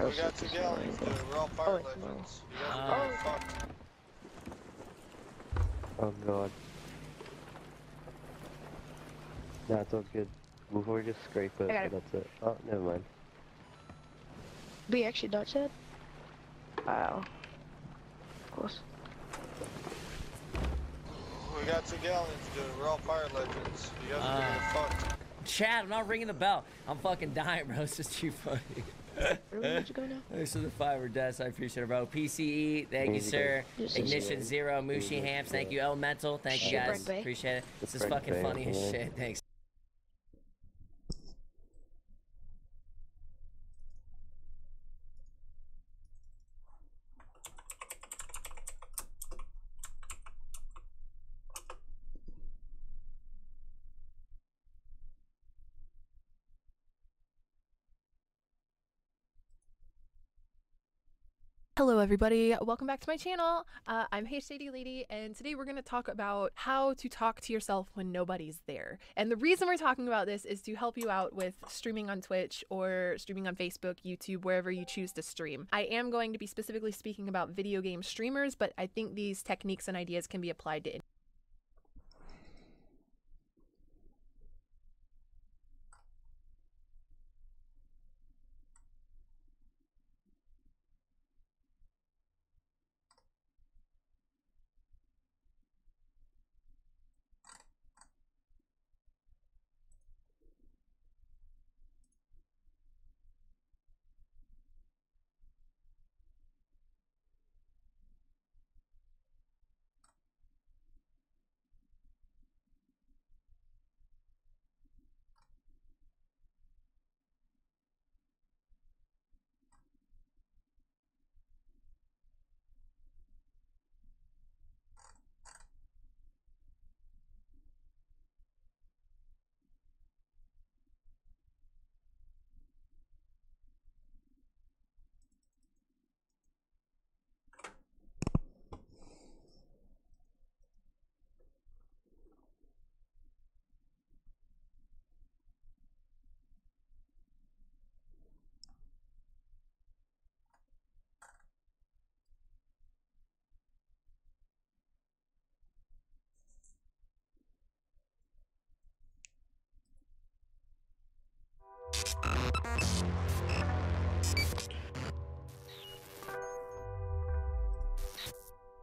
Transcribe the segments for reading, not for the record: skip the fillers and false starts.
We got 2 gallons, dude. We're all fire legends. You guys are getting fucked. Oh god. Nah, it's all good. Before we just scrape it, but that's it. Oh, never mind. We actually Dutch it? Wow. Of course. We got 2 gallons, dude. We're all fire legends. You guys are getting fucked. Chad, I'm not ringing the bell. I'm fucking dying, bro. It's just too funny. Where'd you go now? Thanks for the 5 deaths. I appreciate it, bro. PCE, thank you, sir. Ignition Zero, Mushi Hams, thank you. Elemental, thank you guys. Appreciate it. This is fucking funny as shit. Thanks. Hello everybody, welcome back to my channel. I'm Hey Shady Lady, and today we're going to talk about how to talk to yourself when nobody's there. And the reason we're talking about this is to help you out with streaming on Twitch or streaming on Facebook, YouTube, wherever you choose to stream. I am going to be specifically speaking about video game streamers, but I think these techniques and ideas can be applied to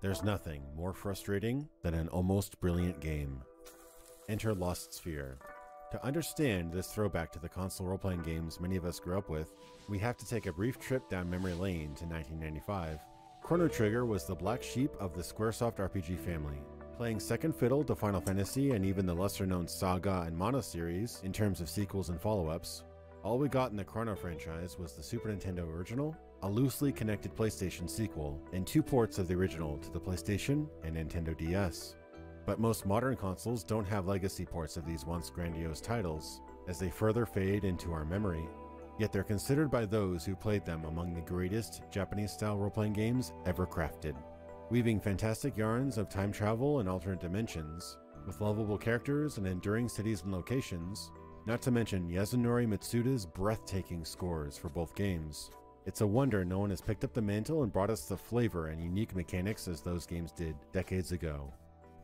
There's nothing more frustrating than an almost brilliant game. Enter Lost Sphere. To understand this throwback to the console role-playing games many of us grew up with, we have to take a brief trip down memory lane to 1995. Chrono Trigger was the black sheep of the Squaresoft RPG family, playing second fiddle to Final Fantasy and even the lesser-known Saga and Mana series in terms of sequels and follow-ups. All we got in the Chrono franchise was the Super Nintendo original, a loosely connected PlayStation sequel, and 2 ports of the original to the PlayStation and Nintendo DS. But most modern consoles don't have legacy ports of these once grandiose titles, as they further fade into our memory. Yet they're considered by those who played them among the greatest Japanese-style role-playing games ever crafted, weaving fantastic yarns of time travel and alternate dimensions, with lovable characters and enduring cities and locations, not to mention Yasunori Mitsuda's breathtaking scores for both games. It's a wonder no one has picked up the mantle and brought us the flavor and unique mechanics as those games did decades ago.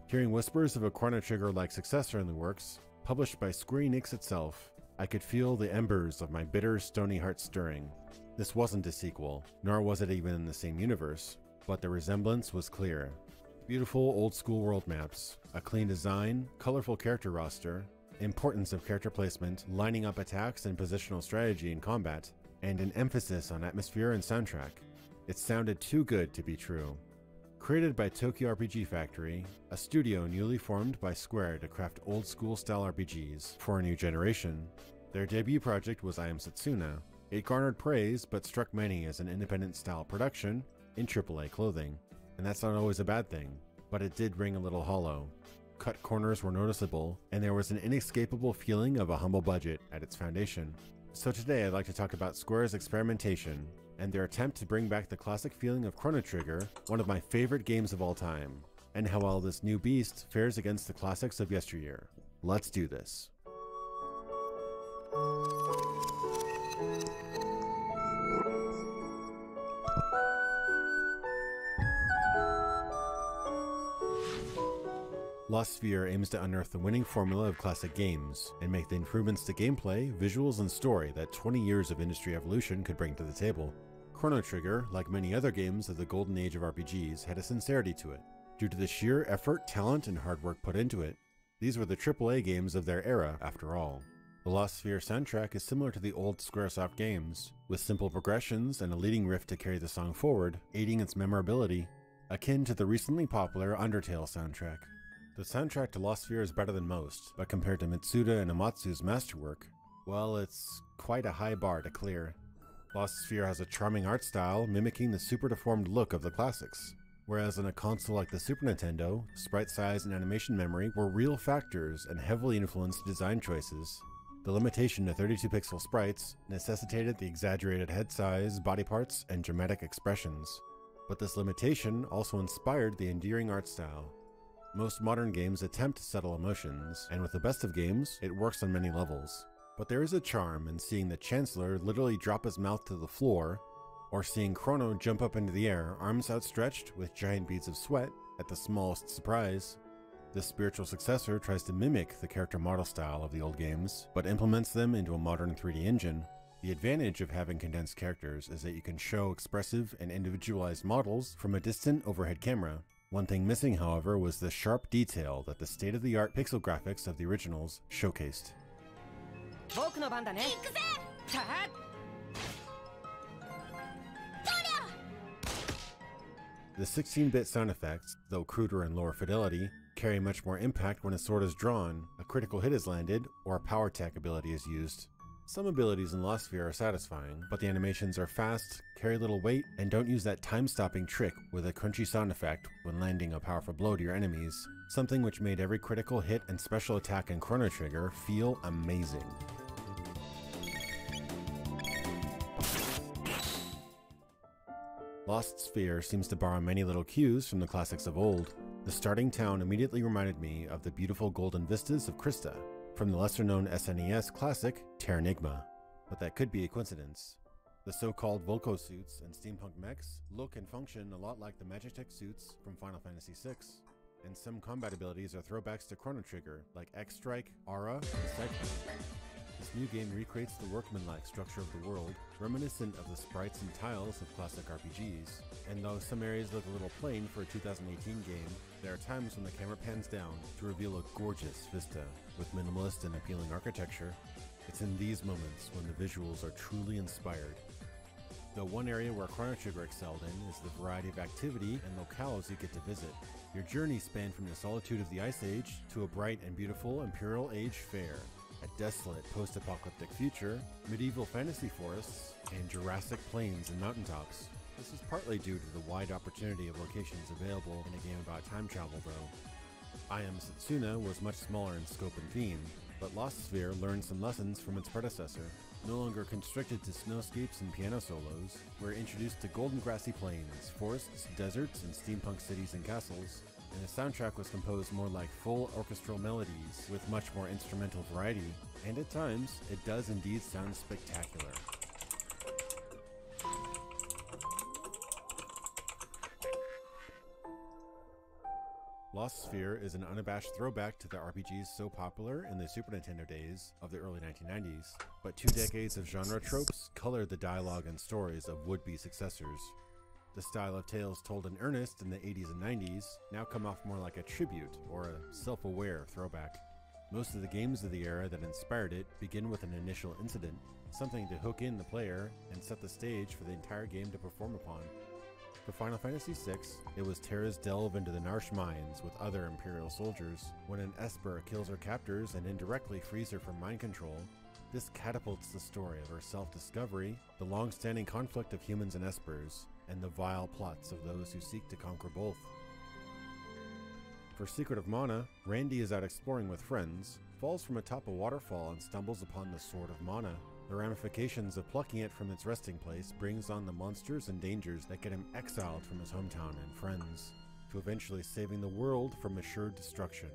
Hearing whispers of a Chrono Trigger-like successor in the works, published by Square Enix itself, I could feel the embers of my bitter, stony heart stirring. This wasn't a sequel, nor was it even in the same universe, but the resemblance was clear. Beautiful old-school world maps, a clean design, colorful character roster, importance of character placement, lining up attacks and positional strategy in combat, and an emphasis on atmosphere and soundtrack. It sounded too good to be true. Created by Tokyo RPG Factory, a studio newly formed by Square to craft old-school style RPGs for a new generation, their debut project was I Am Setsuna. It garnered praise but struck many as an independent style production in AAA clothing. And that's not always a bad thing, but it did ring a little hollow. Cut corners were noticeable, and there was an inescapable feeling of a humble budget at its foundation. So today I'd like to talk about Square's experimentation and their attempt to bring back the classic feeling of Chrono Trigger, one of my favorite games of all time, and how well this new beast fares against the classics of yesteryear. Let's do this. Lost Sphere aims to unearth the winning formula of classic games and make the improvements to gameplay, visuals, and story that 20 years of industry evolution could bring to the table. Chrono Trigger, like many other games of the golden age of RPGs, had a sincerity to it. Due to the sheer effort, talent, and hard work put into it, these were the AAA games of their era, after all. The Lost Sphere soundtrack is similar to the old Squaresoft games, with simple progressions and a leading riff to carry the song forward, aiding its memorability, akin to the recently popular Undertale soundtrack. The soundtrack to Lost Sphere is better than most, but compared to Mitsuda and Amatsu's masterwork, well, it's quite a high bar to clear. Lost Sphere has a charming art style mimicking the super deformed look of the classics, whereas on a console like the Super Nintendo, sprite size and animation memory were real factors and heavily influenced design choices. The limitation to 32-pixel sprites necessitated the exaggerated head size, body parts, and dramatic expressions. But this limitation also inspired the endearing art style. Most modern games attempt subtle emotions, and with the best of games, it works on many levels. But there is a charm in seeing the Chancellor literally drop his mouth to the floor, or seeing Chrono jump up into the air, arms outstretched with giant beads of sweat, at the smallest surprise. This spiritual successor tries to mimic the character model style of the old games, but implements them into a modern 3D engine. The advantage of having condensed characters is that you can show expressive and individualized models from a distant overhead camera. One thing missing, however, was the sharp detail that the state-of-the-art pixel graphics of the originals showcased. The 16-bit sound effects, though cruder and lower fidelity, carry much more impact when a sword is drawn, a critical hit is landed, or a power tech ability is used. Some abilities in Lost Sphere are satisfying, but the animations are fast, carry little weight, and don't use that time-stopping trick with a crunchy sound effect when landing a powerful blow to your enemies, something which made every critical hit and special attack in Chrono Trigger feel amazing. Lost Sphere seems to borrow many little cues from the classics of old. The starting town immediately reminded me of the beautiful golden vistas of Krista, from the lesser-known SNES classic Terranigma, but that could be a coincidence. The so-called Volko suits and steampunk mechs look and function a lot like the Magitech suits from Final Fantasy VI, and some combat abilities are throwbacks to Chrono Trigger, like X-Strike, Aura, and Cyclone. This new game recreates the workmanlike structure of the world, reminiscent of the sprites and tiles of classic RPGs. And though some areas look a little plain for a 2018 game, there are times when the camera pans down to reveal a gorgeous vista with minimalist and appealing architecture. It's in these moments when the visuals are truly inspired. Though one area where Chrono Trigger excelled in is the variety of activity and locales you get to visit. Your journey spanned from the solitude of the Ice Age to a bright and beautiful Imperial Age fair, a desolate post-apocalyptic future, medieval fantasy forests, and Jurassic plains and mountaintops. This is partly due to the wide opportunity of locations available in a game about time travel, though. I Am Setsuna was much smaller in scope and theme, but Lost Sphere learned some lessons from its predecessor. No longer constricted to snowscapes and piano solos, we're introduced to golden grassy plains, forests, deserts, and steampunk cities and castles, and the soundtrack was composed more like full orchestral melodies with much more instrumental variety, and at times, it does indeed sound spectacular. Lost Sphere is an unabashed throwback to the RPGs so popular in the Super Nintendo days of the early 1990s, but 2 decades of genre tropes colored the dialogue and stories of would-be successors. The style of tales told in earnest in the 80s and 90s now come off more like a tribute or a self-aware throwback. Most of the games of the era that inspired it begin with an initial incident, something to hook in the player and set the stage for the entire game to perform upon. For Final Fantasy VI, it was Terra's delve into the Narsh mines with other Imperial soldiers. When an Esper kills her captors and indirectly frees her from mind control, this catapults the story of her self-discovery, the long-standing conflict of humans and Espers, and the vile plots of those who seek to conquer both. For Secret of Mana, Randy is out exploring with friends, falls from atop a waterfall and stumbles upon the Sword of Mana. The ramifications of plucking it from its resting place brings on the monsters and dangers that get him exiled from his hometown and friends, to eventually saving the world from assured destruction.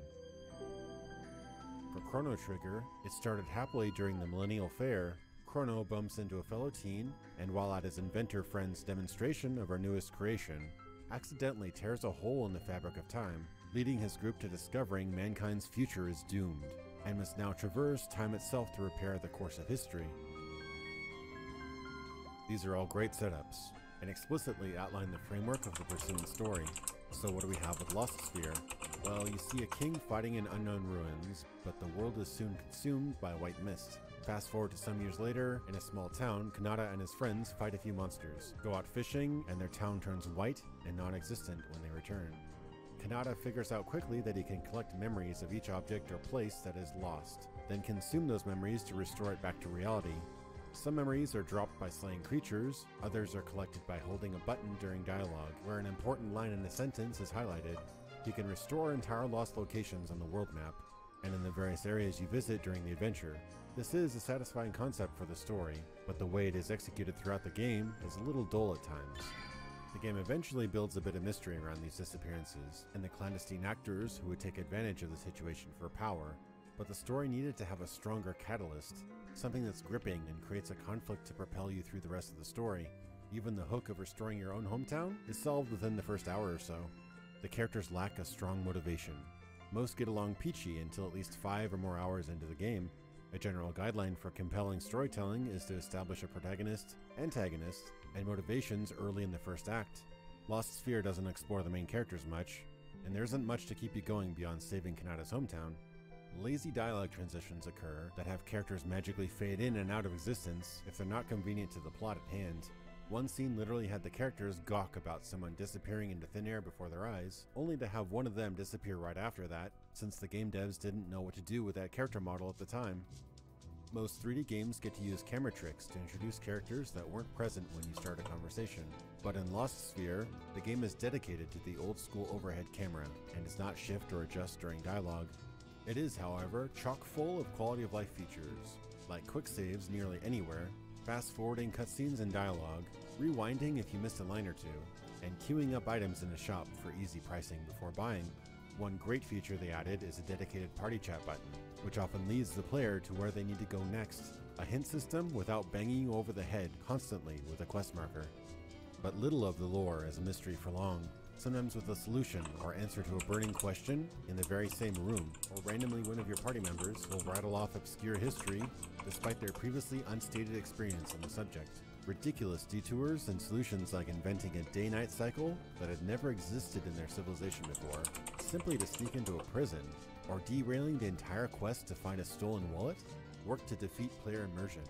For Chrono Trigger, it started happily during the Millennial Fair. Chrono bumps into a fellow teen, and while at his inventor friend's demonstration of our newest creation, accidentally tears a hole in the fabric of time, leading his group to discovering mankind's future is doomed, and must now traverse time itself to repair the course of history. These are all great setups, and explicitly outline the framework of the pursuing story. So what do we have with Lost Sphere? Well, you see a king fighting in unknown ruins, but the world is soon consumed by white mist. Fast forward to some years later, in a small town, Kanata and his friends fight a few monsters, go out fishing, and their town turns white and non-existent when they return. Kanata figures out quickly that he can collect memories of each object or place that is lost, then consume those memories to restore it back to reality. Some memories are dropped by slaying creatures, others are collected by holding a button during dialogue, where an important line in a sentence is highlighted. You can restore entire lost locations on the world map, and in the various areas you visit during the adventure. This is a satisfying concept for the story, but the way it is executed throughout the game is a little dull at times. The game eventually builds a bit of mystery around these disappearances, and the clandestine actors who would take advantage of the situation for power, but the story needed to have a stronger catalyst, something that's gripping and creates a conflict to propel you through the rest of the story. Even the hook of restoring your own hometown is solved within the first hour or so. The characters lack a strong motivation. Most get along peachy until at least 5 or more hours into the game. A general guideline for compelling storytelling is to establish a protagonist, antagonist, and motivations early in the first act. Lost Sphere doesn't explore the main characters much, and there isn't much to keep you going beyond saving Kanata's hometown. Lazy dialogue transitions occur that have characters magically fade in and out of existence if they're not convenient to the plot at hand. One scene literally had the characters gawk about someone disappearing into thin air before their eyes, only to have one of them disappear right after that, since the game devs didn't know what to do with that character model at the time. Most 3D games get to use camera tricks to introduce characters that weren't present when you start a conversation. But in Lost Sphere, the game is dedicated to the old school overhead camera, and does not shift or adjust during dialogue. It is, however, chock full of quality of life features, like quick saves nearly anywhere, fast forwarding cutscenes and dialogue, rewinding if you missed a line or two, and queuing up items in a shop for easy pricing before buying. One great feature they added is a dedicated party chat button, which often leads the player to where they need to go next. A hint system without banging you over the head constantly with a quest marker. But little of the lore is a mystery for long, sometimes with a solution or answer to a burning question in the very same room, or randomly one of your party members will rattle off obscure history despite their previously unstated experience on the subject. Ridiculous detours and solutions like inventing a day-night cycle that had never existed in their civilization before, simply to sneak into a prison, or derailing the entire quest to find a stolen wallet, work to defeat player immersion.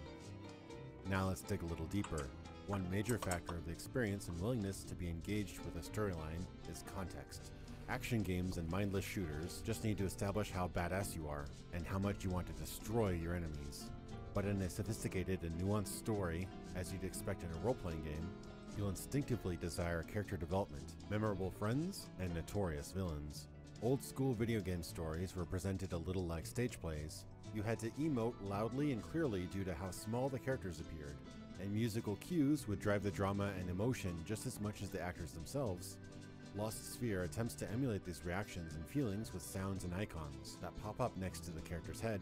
Now let's dig a little deeper. One major factor of the experience and willingness to be engaged with a storyline is context. Action games and mindless shooters just need to establish how badass you are, and how much you want to destroy your enemies. But in a sophisticated and nuanced story, as you'd expect in a role-playing game, you'll instinctively desire character development, memorable friends, and notorious villains. Old-school video game stories were presented a little like stage plays. You had to emote loudly and clearly due to how small the characters appeared, and musical cues would drive the drama and emotion just as much as the actors themselves. Lost Sphere attempts to emulate these reactions and feelings with sounds and icons that pop up next to the character's head.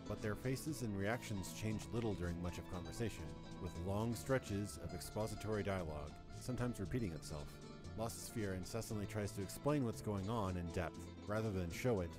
But their faces and reactions change little during much of conversation, with long stretches of expository dialogue, sometimes repeating itself. Lost Sphere incessantly tries to explain what's going on in depth, rather than show it.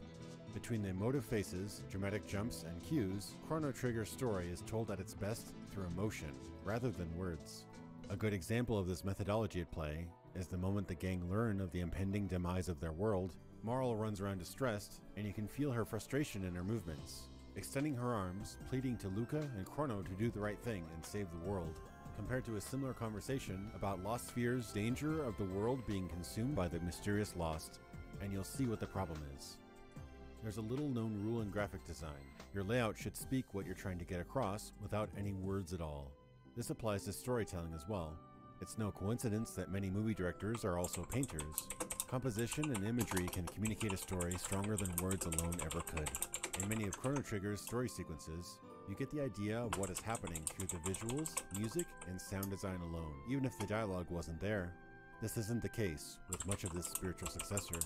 Between the emotive faces, dramatic jumps, and cues, Chrono Trigger's story is told at its best through emotion, rather than words. A good example of this methodology at play is the moment the gang learn of the impending demise of their world. Marl runs around distressed, and you can feel her frustration in her movements, extending her arms, pleading to Luca and Chrono to do the right thing and save the world, compared to a similar conversation about Lost Sphere's danger of the world being consumed by the mysterious Lost, and you'll see what the problem is. There's a little known rule in graphic design. Your layout should speak what you're trying to get across without any words at all. This applies to storytelling as well. It's no coincidence that many movie directors are also painters. Composition and imagery can communicate a story stronger than words alone ever could. In many of Chrono Trigger's story sequences, you get the idea of what is happening through the visuals, music, and sound design alone, even if the dialogue wasn't there. This isn't the case with much of this spiritual successor.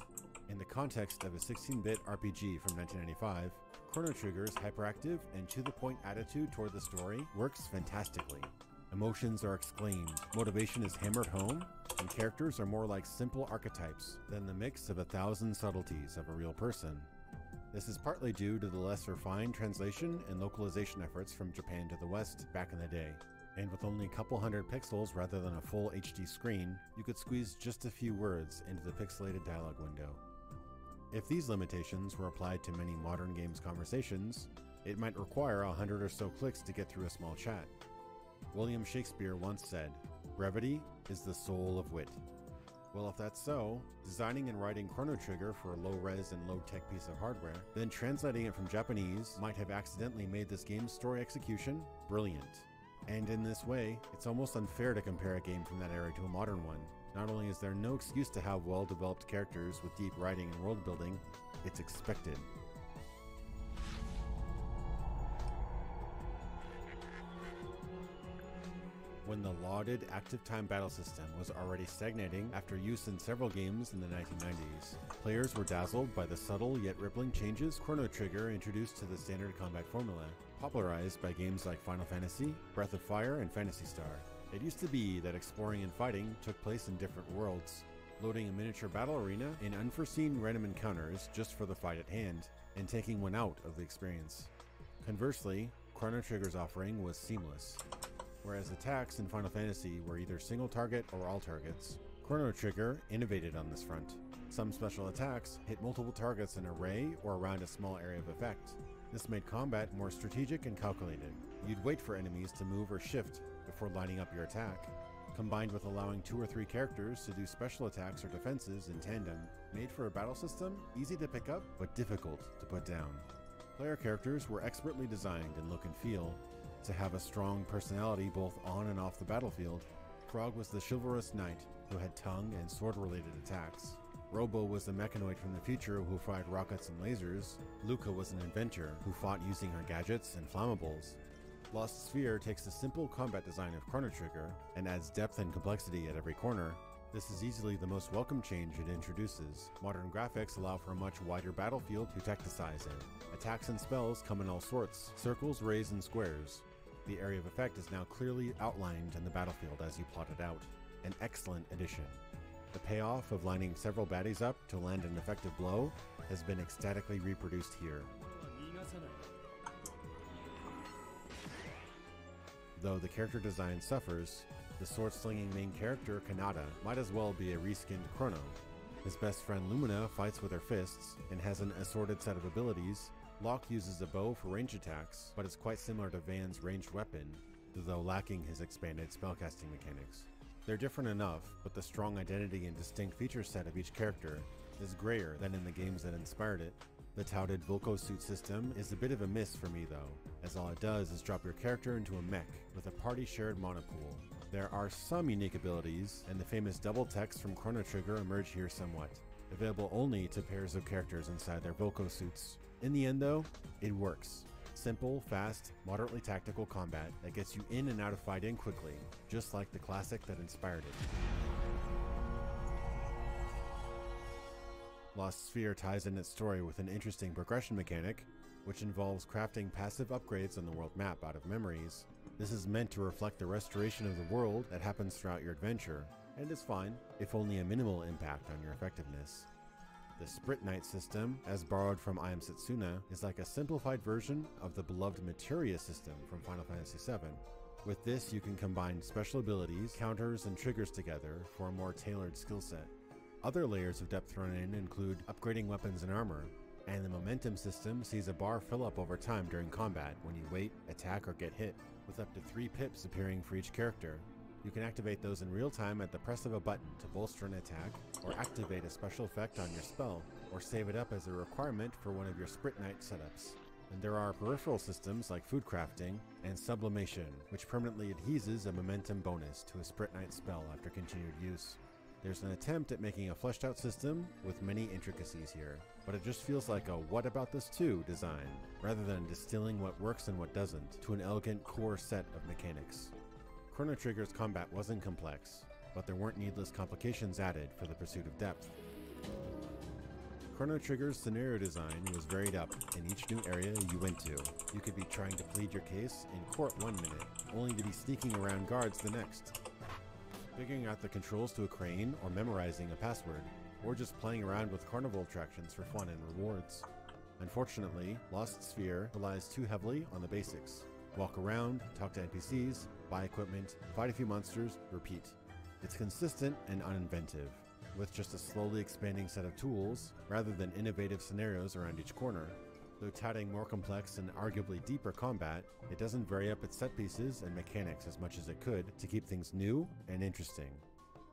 In the context of a 16-bit RPG from 1995, Chrono Trigger's hyperactive and to-the-point attitude toward the story works fantastically. Emotions are exclaimed, motivation is hammered home, and characters are more like simple archetypes than the mix of 1,000 subtleties of a real person. This is partly due to the less refined translation and localization efforts from Japan to the West back in the day. And with only a couple hundred pixels rather than a full HD screen, you could squeeze just a few words into the pixelated dialogue window. If these limitations were applied to many modern games conversations, it might require 100 or so clicks to get through a small chat. William Shakespeare once said, "Brevity is the soul of wit." Well, if that's so, designing and writing Chrono Trigger for a low-res and low-tech piece of hardware, then translating it from Japanese might have accidentally made this game's story execution brilliant. And in this way, it's almost unfair to compare a game from that era to a modern one. Not only is there no excuse to have well-developed characters with deep writing and world building, it's expected. When the lauded active time battle system was already stagnating after use in several games in the 1990s, players were dazzled by the subtle yet rippling changes Chrono Trigger introduced to the standard combat formula, popularized by games like Final Fantasy, Breath of Fire, and Phantasy Star. It used to be that exploring and fighting took place in different worlds, loading a miniature battle arena in unforeseen random encounters just for the fight at hand, and taking one out of the experience. Conversely, Chrono Trigger's offering was seamless. Whereas attacks in Final Fantasy were either single target or all targets, Chrono Trigger innovated on this front. Some special attacks hit multiple targets in an array or around a small area of effect. This made combat more strategic and calculated. You'd wait for enemies to move or shift before lining up your attack. Combined with allowing 2 or 3 characters to do special attacks or defenses in tandem, made for a battle system easy to pick up but difficult to put down. Player characters were expertly designed in look and feel to have a strong personality both on and off the battlefield. Frog was the chivalrous knight who had tongue and sword-related attacks. Robo was the mechanoid from the future who fired rockets and lasers. Luca was an inventor who fought using her gadgets and flammables. Lost Sphere takes the simple combat design of Chrono Trigger and adds depth and complexity at every corner. This is easily the most welcome change it introduces. Modern graphics allow for a much wider battlefield to tacticize in. Attacks and spells come in all sorts: circles, rays, and squares. The area of effect is now clearly outlined in the battlefield as you plot it out. An excellent addition. The payoff of lining several baddies up to land an effective blow has been ecstatically reproduced here. Though the character design suffers, the sword-slinging main character, Kanata, might as well be a reskinned Chrono. His best friend Lumina fights with her fists and has an assorted set of abilities. Locke uses a bow for range attacks, but is quite similar to Van's ranged weapon, though lacking his expanded spellcasting mechanics. They're different enough, but the strong identity and distinct feature set of each character is grayer than in the games that inspired it. The touted Volko suit system is a bit of a miss for me though, as all it does is drop your character into a mech with a party-shared monopool. There are some unique abilities, and the famous double text from Chrono Trigger emerge here somewhat, available only to pairs of characters inside their Volko suits. In the end though, it works. Simple, fast, moderately tactical combat that gets you in and out of fighting quickly, just like the classic that inspired it. Lost Sphere ties in its story with an interesting progression mechanic, which involves crafting passive upgrades on the world map out of memories. This is meant to reflect the restoration of the world that happens throughout your adventure, and is fine, if only a minimal impact on your effectiveness. The Sprint Knight system, as borrowed from I Am Setsuna, is like a simplified version of the beloved Materia system from Final Fantasy VII. With this, you can combine special abilities, counters, and triggers together for a more tailored skill set. Other layers of depth thrown in include upgrading weapons and armor, and the momentum system sees a bar fill up over time during combat when you wait, attack, or get hit, with up to 3 pips appearing for each character. You can activate those in real time at the press of a button to bolster an attack, or activate a special effect on your spell, or save it up as a requirement for one of your Sprint Knight setups. And there are peripheral systems like food crafting and sublimation, which permanently adheses a momentum bonus to a Sprint Knight spell after continued use. There's an attempt at making a fleshed out system with many intricacies here, but it just feels like a "what about this too" design, rather than distilling what works and what doesn't to an elegant core set of mechanics. Chrono Trigger's combat wasn't complex, but there weren't needless complications added for the pursuit of depth. Chrono Trigger's scenario design was varied up in each new area you went to. You could be trying to plead your case in court one minute, only to be sneaking around guards the next. figuring out the controls to a crane or memorizing a password, or just playing around with carnival attractions for fun and rewards. Unfortunately, Lost Sphere relies too heavily on the basics. Walk around, talk to NPCs, buy equipment, fight a few monsters, repeat. It's consistent and uninventive, with just a slowly expanding set of tools rather than innovative scenarios around each corner. Though touting more complex and arguably deeper combat, it doesn't vary up its set pieces and mechanics as much as it could to keep things new and interesting.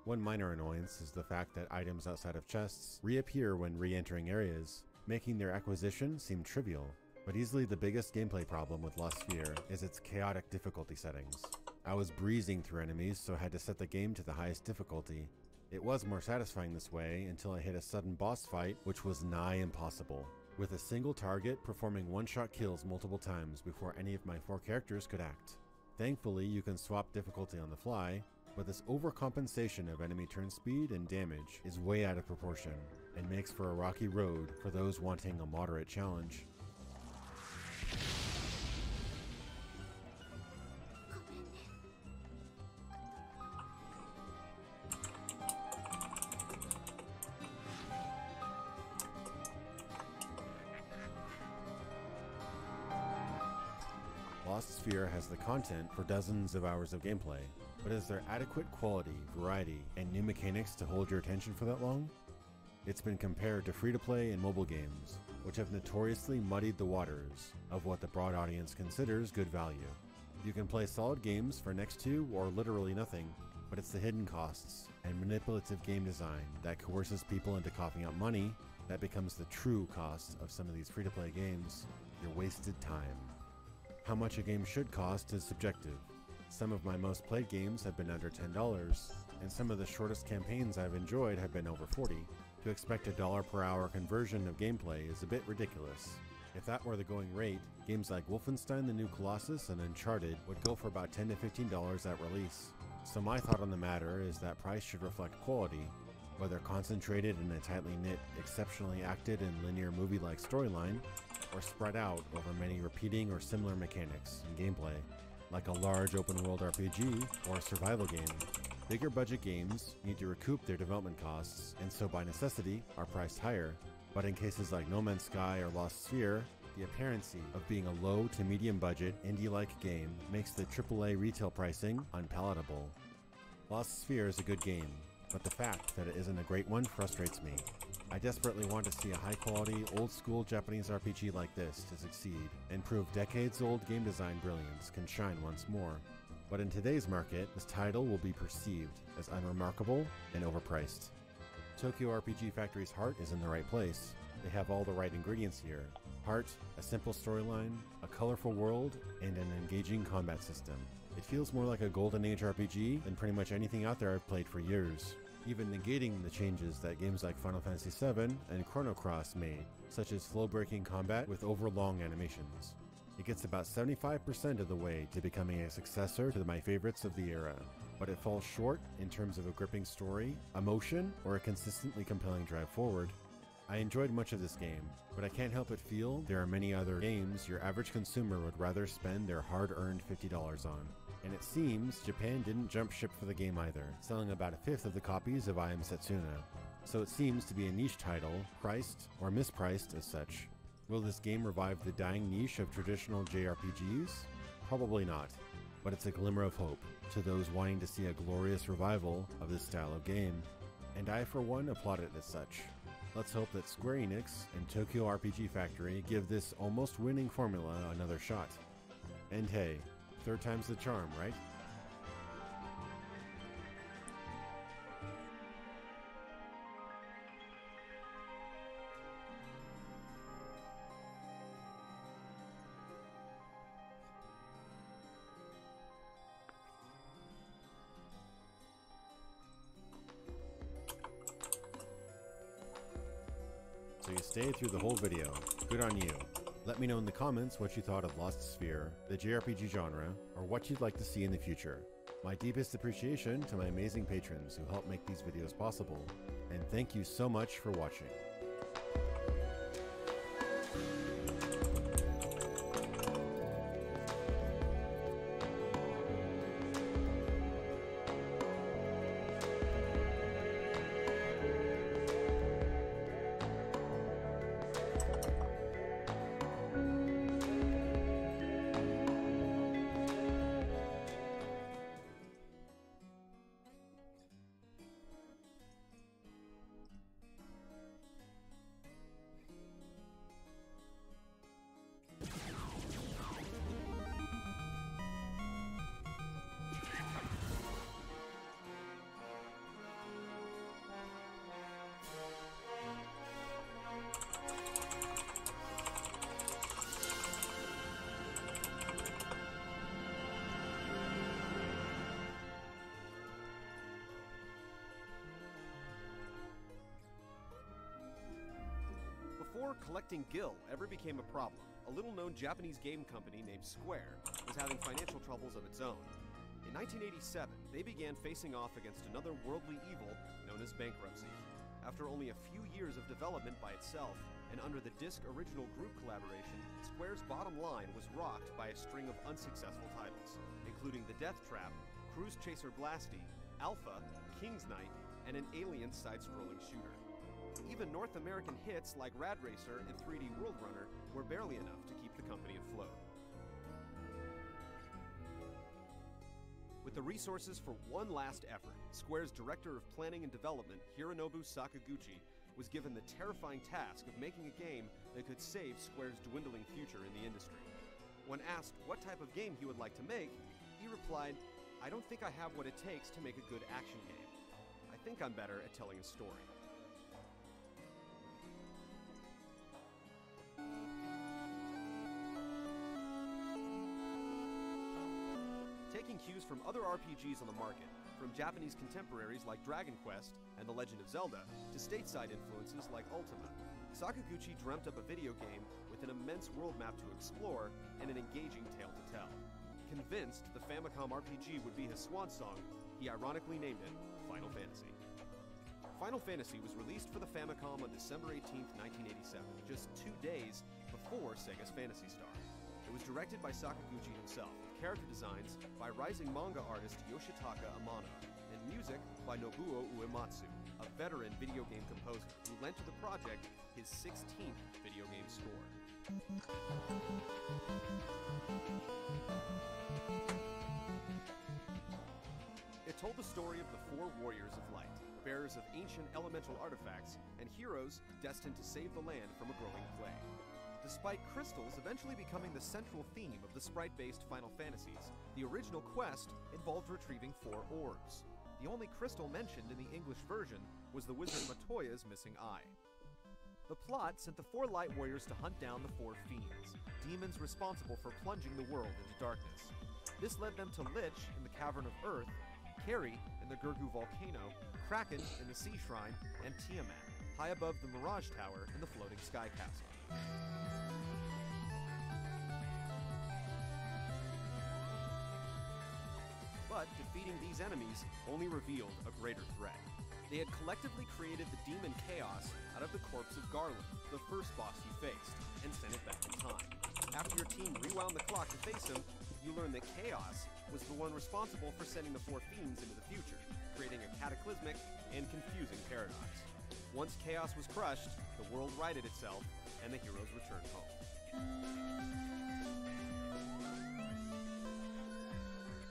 One minor annoyance is the fact that items outside of chests reappear when re-entering areas, making their acquisition seem trivial. But easily the biggest gameplay problem with Lost Sphere is its chaotic difficulty settings. I was breezing through enemies, so I had to set the game to the highest difficulty. It was more satisfying this way until I hit a sudden boss fight, which was nigh impossible, with a single target performing one-shot kills multiple times before any of my 4 characters could act. Thankfully, you can swap difficulty on the fly, but this overcompensation of enemy turn speed and damage is way out of proportion, and makes for a rocky road for those wanting a moderate challenge. Lost Sphere has the content for dozens of hours of gameplay, but is there adequate quality, variety, and new mechanics to hold your attention for that long? It's been compared to free-to-play and mobile games, which have notoriously muddied the waters of what the broad audience considers good value. You can play solid games for next to or literally nothing, but it's the hidden costs and manipulative game design that coerces people into coughing out money that becomes the true cost of some of these free-to-play games, your wasted time. How much a game should cost is subjective. Some of my most played games have been under $10, and some of the shortest campaigns I've enjoyed have been over $40. To expect a $1 per hour conversion of gameplay is a bit ridiculous. If that were the going rate, games like Wolfenstein: The New Colossus and Uncharted would go for about $10 to $15 at release. So my thought on the matter is that price should reflect quality, whether concentrated in a tightly knit, exceptionally acted and linear movie-like storyline, or spread out over many repeating or similar mechanics and gameplay, like a large open-world RPG or a survival game. Bigger budget games need to recoup their development costs, and so by necessity are priced higher. But in cases like No Man's Sky or Lost Sphere, the apparency of being a low to medium budget indie-like game makes the AAA retail pricing unpalatable. Lost Sphere is a good game, but the fact that it isn't a great one frustrates me. I desperately want to see a high-quality, old-school Japanese RPG like this to succeed and prove decades-old game design brilliance can shine once more. But in today's market, this title will be perceived as unremarkable and overpriced. Tokyo RPG Factory's heart is in the right place. They have all the right ingredients here. Heart, a simple storyline, a colorful world, and an engaging combat system. It feels more like a Golden Age RPG than pretty much anything out there I've played for years, even negating the changes that games like Final Fantasy VII and Chrono Cross made, such as flow-breaking combat with overlong animations. It gets about 75% of the way to becoming a successor to my favorites of the era, but it falls short in terms of a gripping story, emotion, or a consistently compelling drive forward. I enjoyed much of this game, but I can't help but feel there are many other games your average consumer would rather spend their hard-earned $50 on. And it seems Japan didn't jump ship for the game either, selling about 1/5 of the copies of I Am Setsuna. So it seems to be a niche title, priced or mispriced as such. Will this game revive the dying niche of traditional JRPGs? Probably not, but it's a glimmer of hope to those wanting to see a glorious revival of this style of game. And I for one applaud it as such. Let's hope that Square Enix and Tokyo RPG Factory give this almost winning formula another shot. And hey, third time's the charm, right? So you stayed through the whole video. Good on you. Let me know in the comments what you thought of Lost Sphere, the JRPG genre, or what you'd like to see in the future. My deepest appreciation to my amazing patrons who help make these videos possible, and thank you so much for watching. collecting gil ever became a problem, a little-known Japanese game company named Square was having financial troubles of its own. In 1987, they began facing off against another worldly evil known as bankruptcy. After only a few years of development by itself, and under the Disc Original Group collaboration, Square's bottom line was rocked by a string of unsuccessful titles, including The Death Trap, Cruise Chaser Blasty, Alpha, King's Knight, and an Alien side-scrolling shooter. Even North American hits like Rad Racer and 3D World Runner were barely enough to keep the company afloat. With the resources for one last effort, Square's Director of Planning and Development, Hironobu Sakaguchi, was given the terrifying task of making a game that could save Square's dwindling future in the industry. When asked what type of game he would like to make, he replied, "I don't think I have what it takes to make a good action game. I think I'm better at telling a story." Taking cues from other RPGs on the market, from Japanese contemporaries like Dragon Quest and The Legend of Zelda, to stateside influences like Ultima, Sakaguchi dreamt up a video game with an immense world map to explore and an engaging tale to tell. Convinced the Famicom RPG would be his swan song, he ironically named it Final Fantasy. Final Fantasy was released for the Famicom on December 18, 1987, just 2 days before Sega's Phantasy Star. It was directed by Sakaguchi himself, with character designs by rising manga artist Yoshitaka Amano, and music by Nobuo Uematsu, a veteran video game composer who lent to the project his 16th video game score. It told the story of the 4 warriors of light, bearers of ancient elemental artifacts, and heroes destined to save the land from a growing plague. Despite crystals eventually becoming the central theme of the sprite-based Final Fantasies, the original quest involved retrieving 4 orbs. The only crystal mentioned in the English version was the wizard Matoya's missing eye. The plot sent the 4 light warriors to hunt down the 4 fiends, demons responsible for plunging the world into darkness. This led them to Lich in the Cavern of Earth, Keri in the Gurgu Volcano, Kraken in the Sea Shrine, and Tiamat, high above the Mirage Tower in the Floating Sky Castle. But defeating these enemies only revealed a greater threat. They had collectively created the demon Chaos out of the corpse of Garland, the first boss you faced, and sent it back in time. After your team rewound the clock to face him, you learned that Chaos was the one responsible for sending the 4 fiends into the future, creating a cataclysmic and confusing paradox. Once Chaos was crushed, the world righted itself, and the heroes returned home.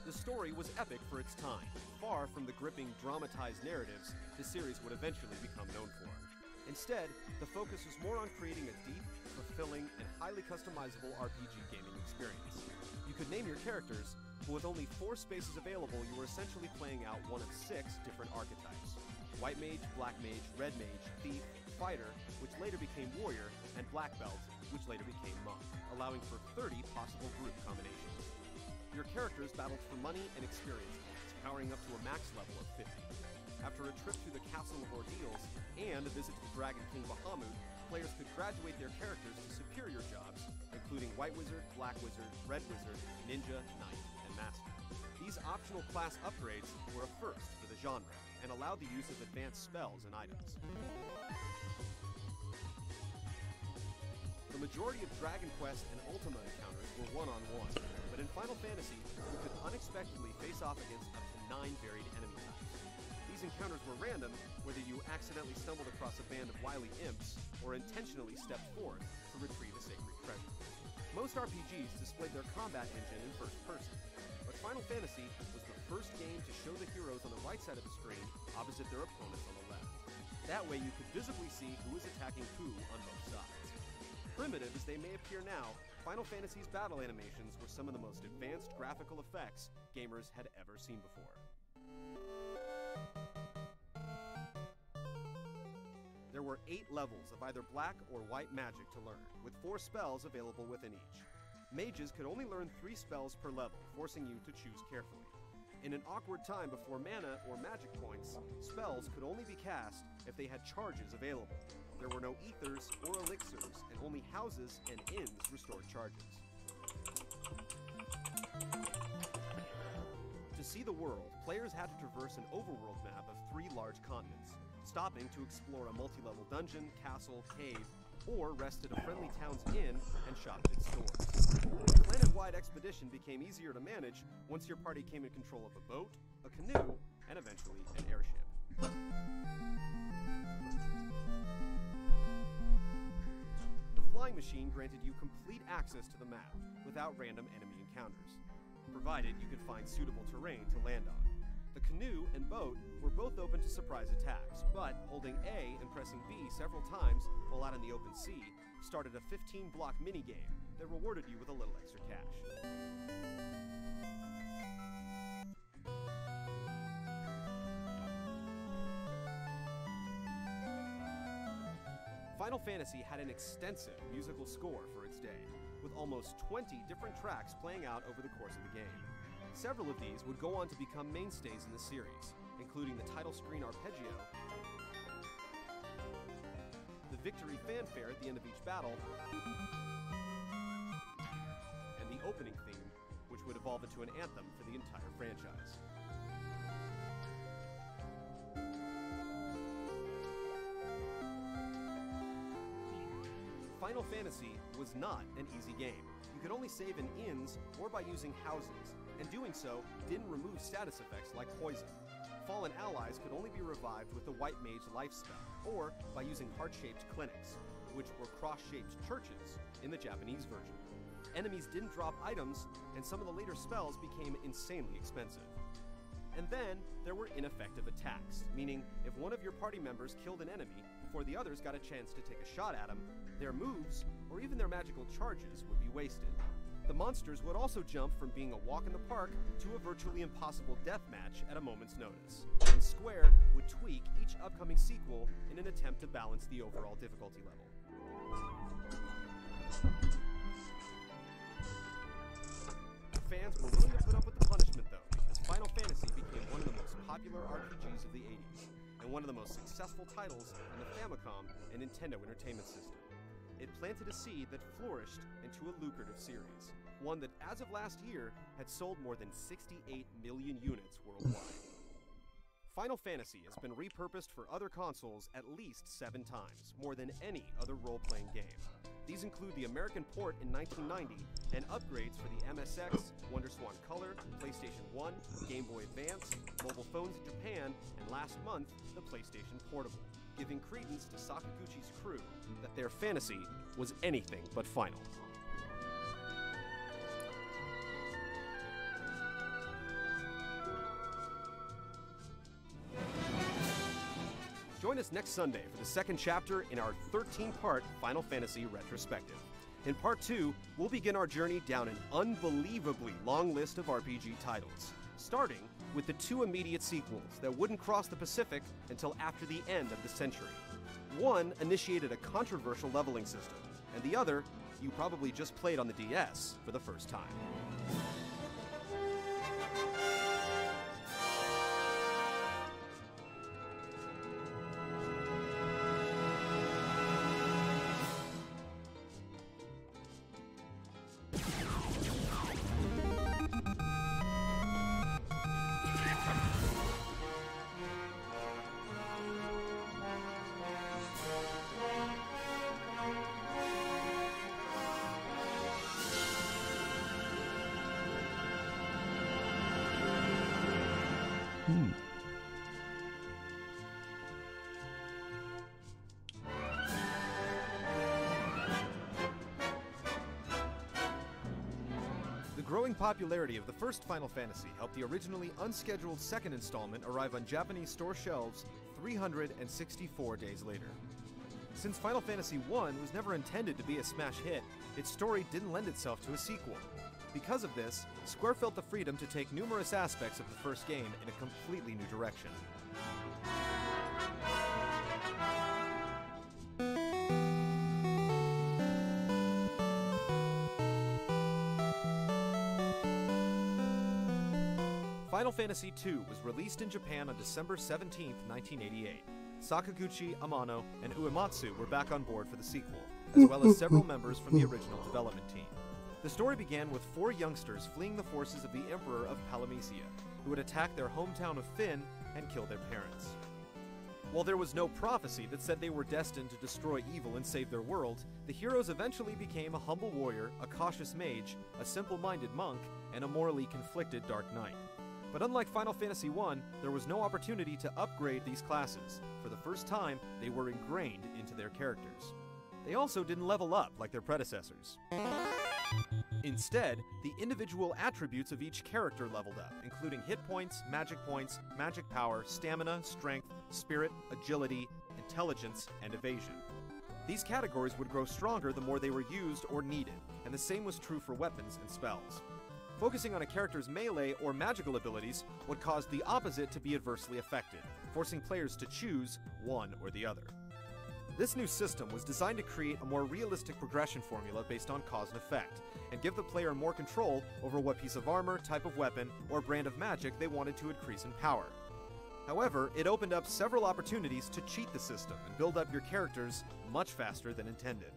The story was epic for its time. Far from the gripping, dramatized narratives the series would eventually become known for. Instead, the focus was more on creating a deep, fulfilling, and highly customizable RPG gaming experience. You could name your characters, but with only 4 spaces available, you were essentially playing out one of 6 different archetypes. White Mage, Black Mage, Red Mage, Thief, Fighter, which later became Warrior, and Black Belt, which later became Monk, allowing for 30 possible group combinations. Your characters battled for money and experience points, powering up to a max level of 50. After a trip through the Castle of Ordeals and a visit to the Dragon King Bahamut, players could graduate their characters to superior jobs, including White Wizard, Black Wizard, Red Wizard, Ninja, Knight, and Master. These optional class upgrades were a first for the genre, and allowed the use of advanced spells and items. The majority of Dragon Quest and Ultima encounters were one-on-one, but in Final Fantasy, you could unexpectedly face off against up to 9 varied enemy types. These encounters were random, whether you accidentally stumbled across a band of wily imps, or intentionally stepped forth to retrieve a sacred treasure. Most RPGs displayed their combat engine in first person, but Final Fantasy was the first game to show the heroes on the right side of the screen opposite their opponents on the left. That way you could visibly see who is attacking who on both sides. Primitive as they may appear now, Final Fantasy's battle animations were some of the most advanced graphical effects gamers had ever seen before. There were 8 levels of either black or white magic to learn, with 4 spells available within each. Mages could only learn 3 spells per level, forcing you to choose carefully. In an awkward time before mana or magic points, spells could only be cast if they had charges available. There were no ethers or elixirs, and only houses and inns restored charges. To see the world, players had to traverse an overworld map of 3 large continents, stopping to explore a multi-level dungeon, castle, cave, or rest at a friendly town's inn and shop at its stores. The planet-wide expedition became easier to manage once your party came in control of a boat, a canoe, and eventually an airship. The flying machine granted you complete access to the map without random enemy encounters, provided you could find suitable terrain to land on. The canoe and boat were both open to surprise attacks, but holding A and pressing B several times while out in the open sea started a 15-block minigame that rewarded you with a little extra cash. Final Fantasy had an extensive musical score for its day, with almost 20 different tracks playing out over the course of the game. Several of these would go on to become mainstays in the series, including the title screen arpeggio, the victory fanfare at the end of each battle, and the opening theme, which would evolve into an anthem for the entire franchise. Final Fantasy was not an easy game. You could only save in inns or by using houses, and doing so didn't remove status effects like poison. Fallen allies could only be revived with the White Mage life spell, or by using heart-shaped clinics, which were cross-shaped churches in the Japanese version. Enemies didn't drop items, and some of the later spells became insanely expensive. And then there were ineffective attacks, meaning if one of your party members killed an enemy before the others got a chance to take a shot at him, their moves, or even their magical charges, would be wasted. The monsters would also jump from being a walk in the park to a virtually impossible deathmatch at a moment's notice. And Square would tweak each upcoming sequel in an attempt to balance the overall difficulty level. Fans were willing to put up with the punishment though, because Final Fantasy became one of the most popular RPGs of the 80s, and one of the most successful titles on the Famicom and Nintendo Entertainment System. It planted a seed that flourished into a lucrative series, one that as of last year had sold more than 68 million units worldwide. Final Fantasy has been repurposed for other consoles at least 7 times, more than any other role-playing game. These include the American port in 1990 and upgrades for the MSX, WonderSwan Color, PlayStation 1, Game Boy Advance, mobile phones in Japan, and last month, the PlayStation Portable, giving credence to Sakaguchi's crew that their fantasy was anything but final. Join us next Sunday for the second chapter in our 13-part Final Fantasy retrospective. In Part 2, we'll begin our journey down an unbelievably long list of RPG titles, starting with the 2 immediate sequels that wouldn't cross the Pacific until after the end of the century. One initiated a controversial leveling system, and the other you probably just played on the DS for the first time. The growing popularity of the first Final Fantasy helped the originally unscheduled second installment arrive on Japanese store shelves 364 days later. Since Final Fantasy I was never intended to be a smash hit, its story didn't lend itself to a sequel. Because of this, Square felt the freedom to take numerous aspects of the first game in a completely new direction. Final Fantasy II was released in Japan on December 17, 1988. Sakaguchi, Amano, and Uematsu were back on board for the sequel, as well as several members from the original development team. The story began with 4 youngsters fleeing the forces of the Emperor of Palamecia, who had attacked their hometown of Fynn and killed their parents. While there was no prophecy that said they were destined to destroy evil and save their world, the heroes eventually became a humble warrior, a cautious mage, a simple-minded monk, and a morally conflicted dark knight. But unlike Final Fantasy I, there was no opportunity to upgrade these classes. For the first time, they were ingrained into their characters. They also didn't level up like their predecessors. Instead, the individual attributes of each character leveled up, including hit points, magic power, stamina, strength, spirit, agility, intelligence, and evasion. These categories would grow stronger the more they were used or needed, and the same was true for weapons and spells. Focusing on a character's melee or magical abilities would cause the opposite to be adversely affected, forcing players to choose one or the other. This new system was designed to create a more realistic progression formula based on cause and effect, and give the player more control over what piece of armor, type of weapon, or brand of magic they wanted to increase in power. However, it opened up several opportunities to cheat the system and build up your characters much faster than intended.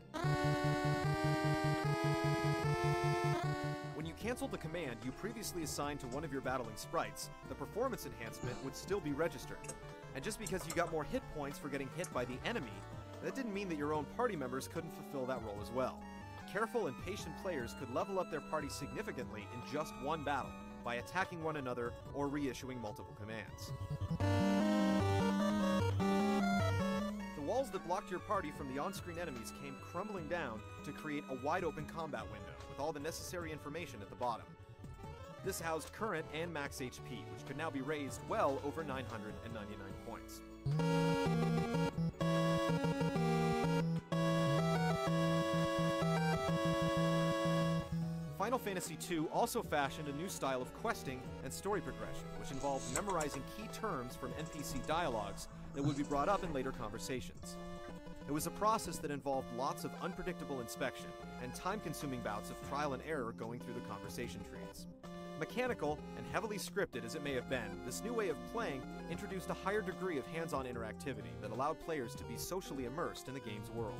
When you canceled the command you previously assigned to one of your battling sprites, the performance enhancement would still be registered. And just because you got more hit points for getting hit by the enemy, that didn't mean that your own party members couldn't fulfill that role as well. Careful and patient players could level up their party significantly in just one battle, by attacking one another or reissuing multiple commands. The walls that blocked your party from the on-screen enemies came crumbling down to create a wide-open combat window, with all the necessary information at the bottom. This housed current and max HP, which could now be raised well over 999 points. Final Fantasy II also fashioned a new style of questing and story progression, which involved memorizing key terms from NPC dialogues that would be brought up in later conversations. It was a process that involved lots of unpredictable inspection and time-consuming bouts of trial and error going through the conversation trees. Mechanical and heavily scripted as it may have been, this new way of playing introduced a higher degree of hands-on interactivity that allowed players to be socially immersed in the game's world.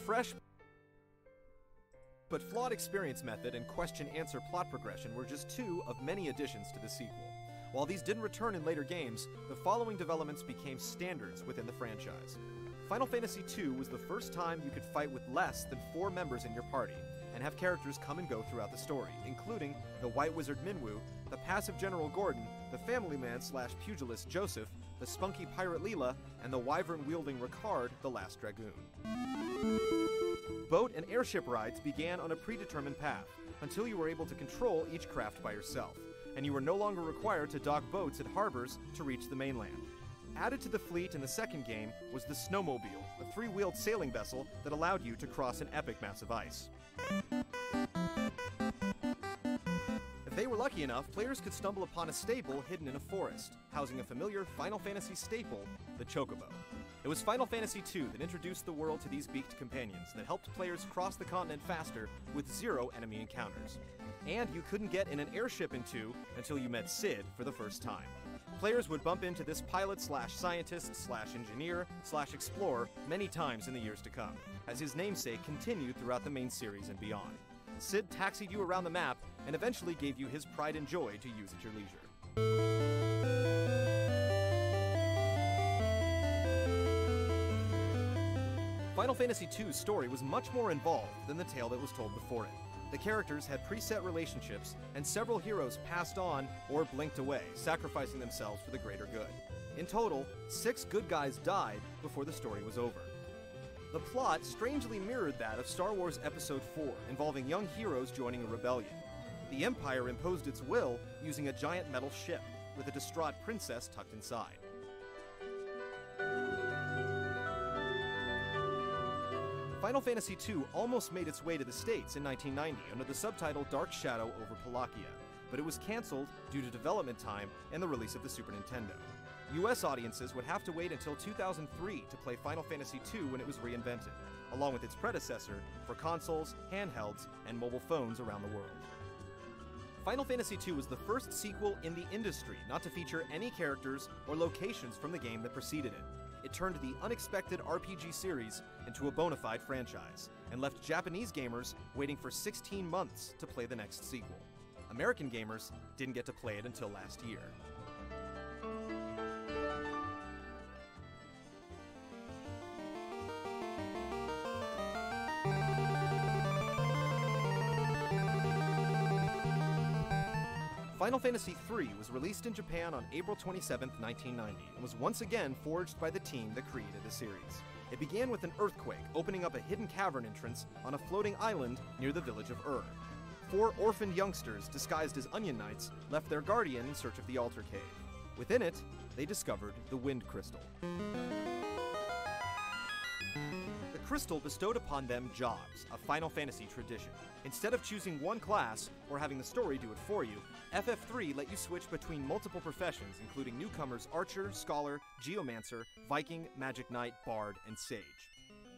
fresh but flawed experience method and question-answer plot progression were just two of many additions to the sequel. While these didn't return in later games, the following developments became standards within the franchise. Final Fantasy II was the first time you could fight with less than 4 members in your party, and have characters come and go throughout the story, including the White Wizard Minwu, the passive General Gordon, the family man/pugilist Joseph, the spunky pirate Leela, and the wyvern-wielding Ricard, the Last Dragoon. Boat and airship rides began on a predetermined path, until you were able to control each craft by yourself, and you were no longer required to dock boats at harbors to reach the mainland. Added to the fleet in the second game was the Snowmobile, a 3-wheeled sailing vessel that allowed you to cross an epic mass of ice. If they were lucky enough, players could stumble upon a stable hidden in a forest, housing a familiar Final Fantasy staple, the Chocobo. It was Final Fantasy II that introduced the world to these beaked companions that helped players cross the continent faster with 0 enemy encounters. And you couldn't get in an airship in 2 until you met Cid for the first time. Players would bump into this pilot/scientist/engineer/explorer many times in the years to come, as his namesake continued throughout the main series and beyond. Cid taxied you around the map and eventually gave you his pride and joy to use at your leisure. Final Fantasy II's story was much more involved than the tale that was told before it. The characters had preset relationships, and several heroes passed on or blinked away, sacrificing themselves for the greater good. In total, 6 good guys died before the story was over. The plot strangely mirrored that of Star Wars Episode IV, involving young heroes joining a rebellion. The Empire imposed its will using a giant metal ship, with a distraught princess tucked inside. Final Fantasy II almost made its way to the States in 1990 under the subtitle Dark Shadow over Palakia, but it was cancelled due to development time and the release of the Super Nintendo. US audiences would have to wait until 2003 to play Final Fantasy II when it was reinvented, along with its predecessor, for consoles, handhelds, and mobile phones around the world. Final Fantasy II was the first sequel in the industry not to feature any characters or locations from the game that preceded it. It turned the unexpected RPG series into a bona fide franchise, and left Japanese gamers waiting for 16 months to play the next sequel. American gamers didn't get to play it until last year. Final Fantasy III was released in Japan on April 27, 1990, and was once again forged by the team that created the series. It began with an earthquake opening up a hidden cavern entrance on a floating island near the village of Ur. 4 orphaned youngsters disguised as Onion Knights left their guardian in search of the Altar Cave. Within it, they discovered the Wind Crystal. The crystal bestowed upon them jobs, a Final Fantasy tradition. Instead of choosing one class or having the story do it for you, FF3 let you switch between multiple professions, including newcomers Archer, Scholar, Geomancer, Viking, Magic Knight, Bard, and Sage.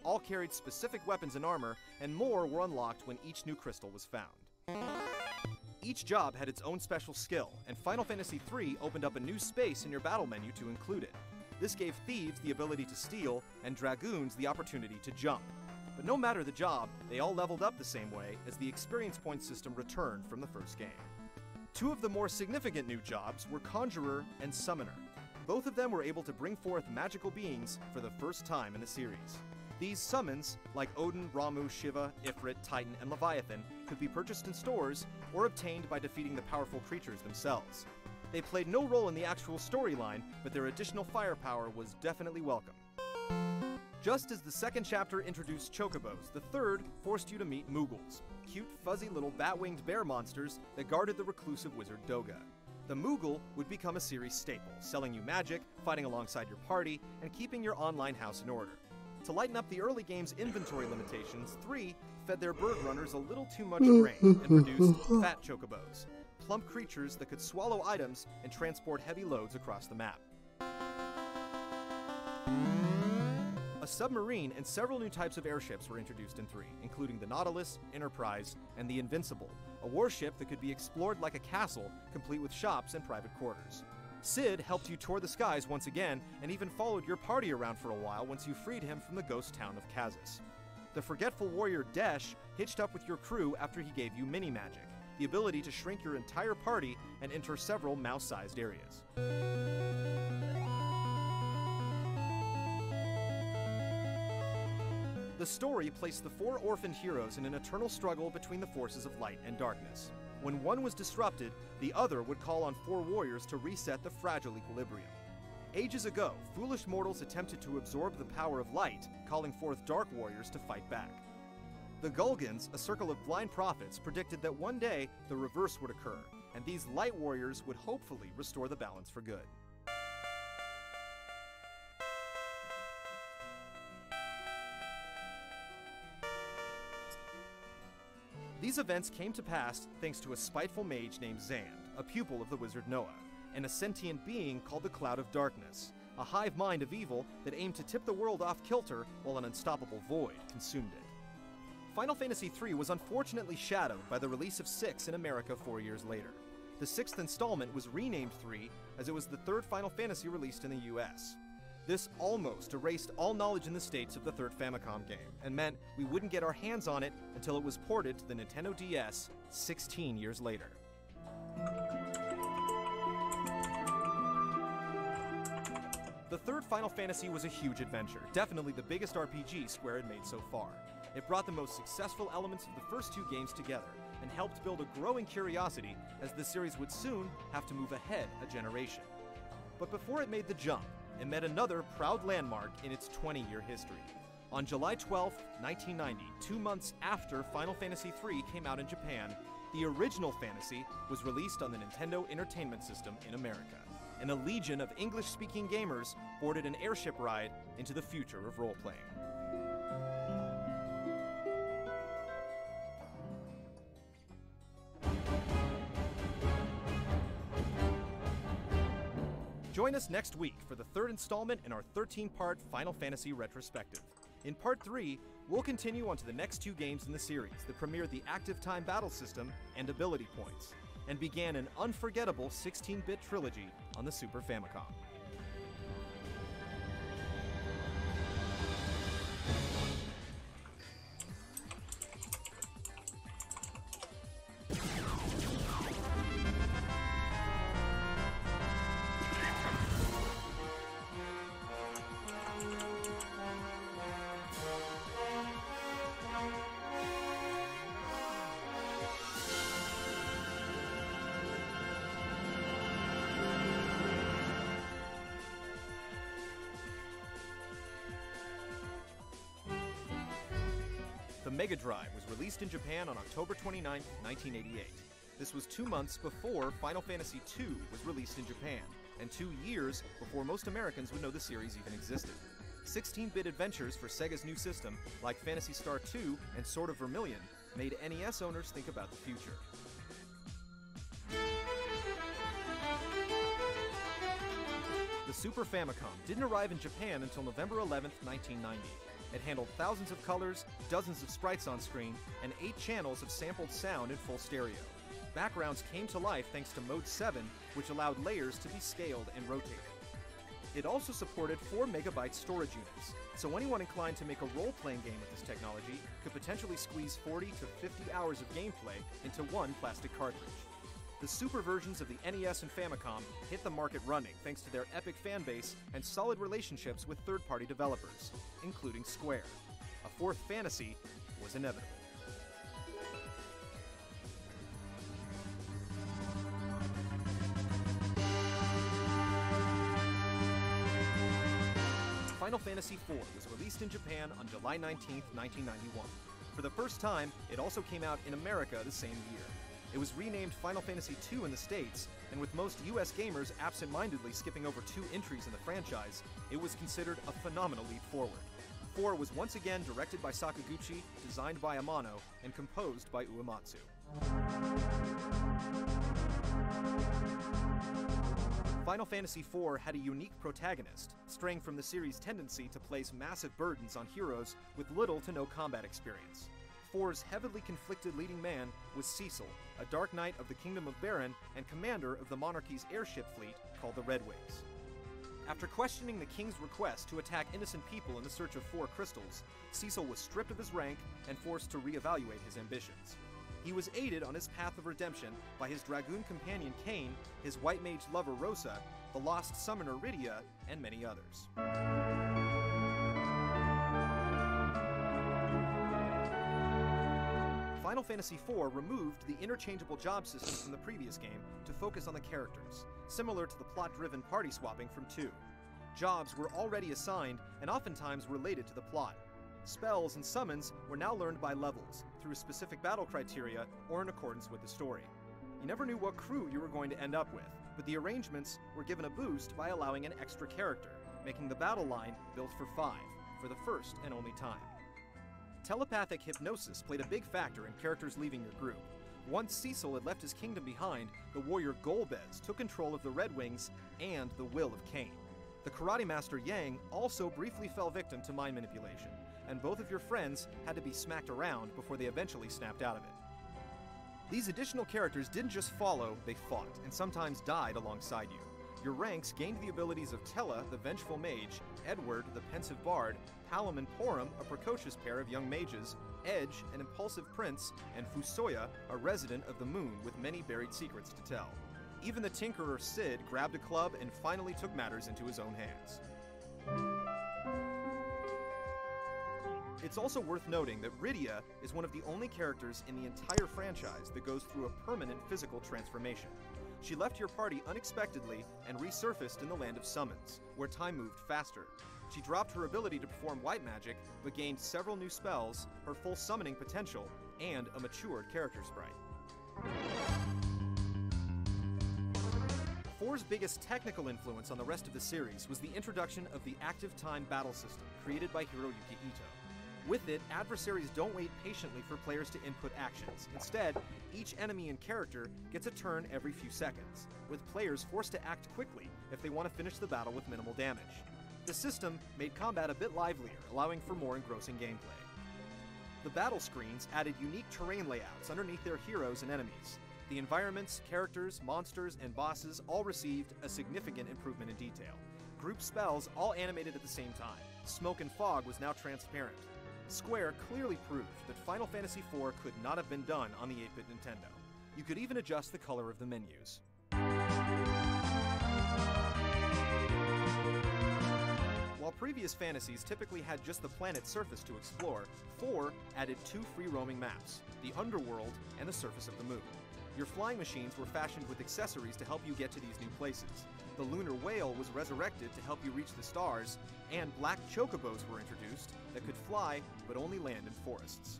All carried specific weapons and armor, and more were unlocked when each new crystal was found. Each job had its own special skill, and Final Fantasy III opened up a new space in your battle menu to include it. This gave thieves the ability to steal, and dragoons the opportunity to jump. But no matter the job, they all leveled up the same way, as the experience point system returned from the first game. 2 of the more significant new jobs were Conjurer and Summoner. Both of them were able to bring forth magical beings for the first time in the series. These summons, like Odin, Ramu, Shiva, Ifrit, Titan, and Leviathan, could be purchased in stores or obtained by defeating the powerful creatures themselves. They played no role in the actual storyline, but their additional firepower was definitely welcome. Just as the second chapter introduced chocobos, the third forced you to meet Moogles, cute, fuzzy little bat-winged bear monsters that guarded the reclusive wizard Doga. The Moogle would become a series staple, selling you magic, fighting alongside your party, and keeping your online house in order. To lighten up the early game's inventory limitations, 3 fed their bird runners a little too much grain and produced fat chocobos, plump creatures that could swallow items and transport heavy loads across the map. A submarine and several new types of airships were introduced in 3, including the Nautilus, Enterprise, and the Invincible, a warship that could be explored like a castle, complete with shops and private quarters. Cid helped you tour the skies once again, and even followed your party around for a while once you freed him from the ghost town of Kazis. The forgetful warrior Desh hitched up with your crew after he gave you mini-magic, the ability to shrink your entire party and enter several mouse-sized areas. The story placed the 4 orphaned heroes in an eternal struggle between the forces of light and darkness. When one was disrupted, the other would call on 4 warriors to reset the fragile equilibrium. Ages ago, foolish mortals attempted to absorb the power of light, calling forth dark warriors to fight back. The Gulgans, a circle of blind prophets, predicted that one day the reverse would occur, and these light warriors would hopefully restore the balance for good. These events came to pass thanks to a spiteful mage named Zand, a pupil of the wizard Noah, and a sentient being called the Cloud of Darkness, a hive mind of evil that aimed to tip the world off kilter while an unstoppable void consumed it. Final Fantasy III was unfortunately shadowed by the release of 6 in America 4 years later. The 6th installment was renamed 3 as it was the 3rd Final Fantasy released in the US. This almost erased all knowledge in the States of the 3rd Famicom game, and meant we wouldn't get our hands on it until it was ported to the Nintendo DS 16 years later. The 3rd Final Fantasy was a huge adventure, definitely the biggest RPG Square had made so far. It brought the most successful elements of the first 2 games together, and helped build a growing curiosity as the series would soon have to move ahead a generation. But before it made the jump, it met another proud landmark in its 20-year history. On July 12, 1990, 2 months after Final Fantasy III came out in Japan, the original Fantasy was released on the Nintendo Entertainment System in America, and a legion of English-speaking gamers boarded an airship ride into the future of role-playing. Join us next week for the 3rd installment in our 13-part Final Fantasy retrospective. In Part 3, we'll continue on to the next 2 games in the series that premiered the active time battle system and ability points, and began an unforgettable 16-bit trilogy on the Super Famicom. The Mega Drive was released in Japan on October 29, 1988. This was 2 months before Final Fantasy II was released in Japan, and 2 years before most Americans would know the series even existed. 16-bit adventures for Sega's new system, like Phantasy Star 2 and Sword of Vermilion, made NES owners think about the future. The Super Famicom didn't arrive in Japan until November 11, 1990. It handled thousands of colors, dozens of sprites on screen, and 8 channels of sampled sound in full stereo. Backgrounds came to life thanks to Mode 7, which allowed layers to be scaled and rotated. It also supported 4 megabyte storage units, so anyone inclined to make a role-playing game with this technology could potentially squeeze 40 to 50 hours of gameplay into one plastic cartridge. The Super versions of the NES and Famicom hit the market running thanks to their epic fan base and solid relationships with third-party developers, including Square. A 4th Fantasy was inevitable. Final Fantasy IV was released in Japan on July 19, 1991. For the first time, it also came out in America the same year. It was renamed Final Fantasy II in the States, and with most US gamers absent-mindedly skipping over 2 entries in the franchise, it was considered a phenomenal leap forward. 4 was once again directed by Sakaguchi, designed by Amano, and composed by Uematsu. Final Fantasy IV had a unique protagonist, straying from the series' tendency to place massive burdens on heroes with little to no combat experience. 4's heavily conflicted leading man was Cecil, a Dark Knight of the Kingdom of Baron and commander of the Monarchy's airship fleet called the Red Wings. After questioning the king's request to attack innocent people in the search of 4 crystals, Cecil was stripped of his rank and forced to reevaluate his ambitions. He was aided on his path of redemption by his dragoon companion Cain, his white mage lover Rosa, the lost summoner Rydia, and many others. Final Fantasy IV removed the interchangeable job system from the previous game to focus on the characters, similar to the plot-driven party swapping from 2. Jobs were already assigned and oftentimes related to the plot. Spells and summons were now learned by levels, through specific battle criteria or in accordance with the story. You never knew what crew you were going to end up with, but the arrangements were given a boost by allowing an extra character, making the battle line built for 5, for the first and only time. Telepathic hypnosis played a big factor in characters leaving your group. Once Cecil had left his kingdom behind, the warrior Golbez took control of the Red Wings and the will of Cain. The karate master Yang also briefly fell victim to mind manipulation, and both of your friends had to be smacked around before they eventually snapped out of it. These additional characters didn't just follow, they fought, and sometimes died alongside you. Your ranks gained the abilities of Tella, the vengeful mage, Edward, the pensive bard, Palom and Porum, a precocious pair of young mages, Edge, an impulsive prince, and Fusoya, a resident of the moon with many buried secrets to tell. Even the Tinkerer Cid grabbed a club and finally took matters into his own hands. It's also worth noting that Rydia is one of the only characters in the entire franchise that goes through a permanent physical transformation. She left your party unexpectedly and resurfaced in the Land of Summons, where time moved faster. She dropped her ability to perform white magic, but gained several new spells, her full summoning potential, and a matured character sprite. 4's biggest technical influence on the rest of the series was the introduction of the active time battle system created by Hiroyuki Ito. With it, adversaries don't wait patiently for players to input actions. Instead, each enemy and character gets a turn every few seconds, with players forced to act quickly if they want to finish the battle with minimal damage. The system made combat a bit livelier, allowing for more engrossing gameplay. The battle screens added unique terrain layouts underneath their heroes and enemies. The environments, characters, monsters, and bosses all received a significant improvement in detail. Group spells all animated at the same time. Smoke and fog was now transparent. Square clearly proved that Final Fantasy IV could not have been done on the 8-bit Nintendo. You could even adjust the color of the menus. While previous fantasies typically had just the planet's surface to explore, 4 added 2 free-roaming maps, the Underworld and the surface of the Moon. Your flying machines were fashioned with accessories to help you get to these new places. The Lunar Whale was resurrected to help you reach the stars, and black chocobos were introduced that could fly but only land in forests.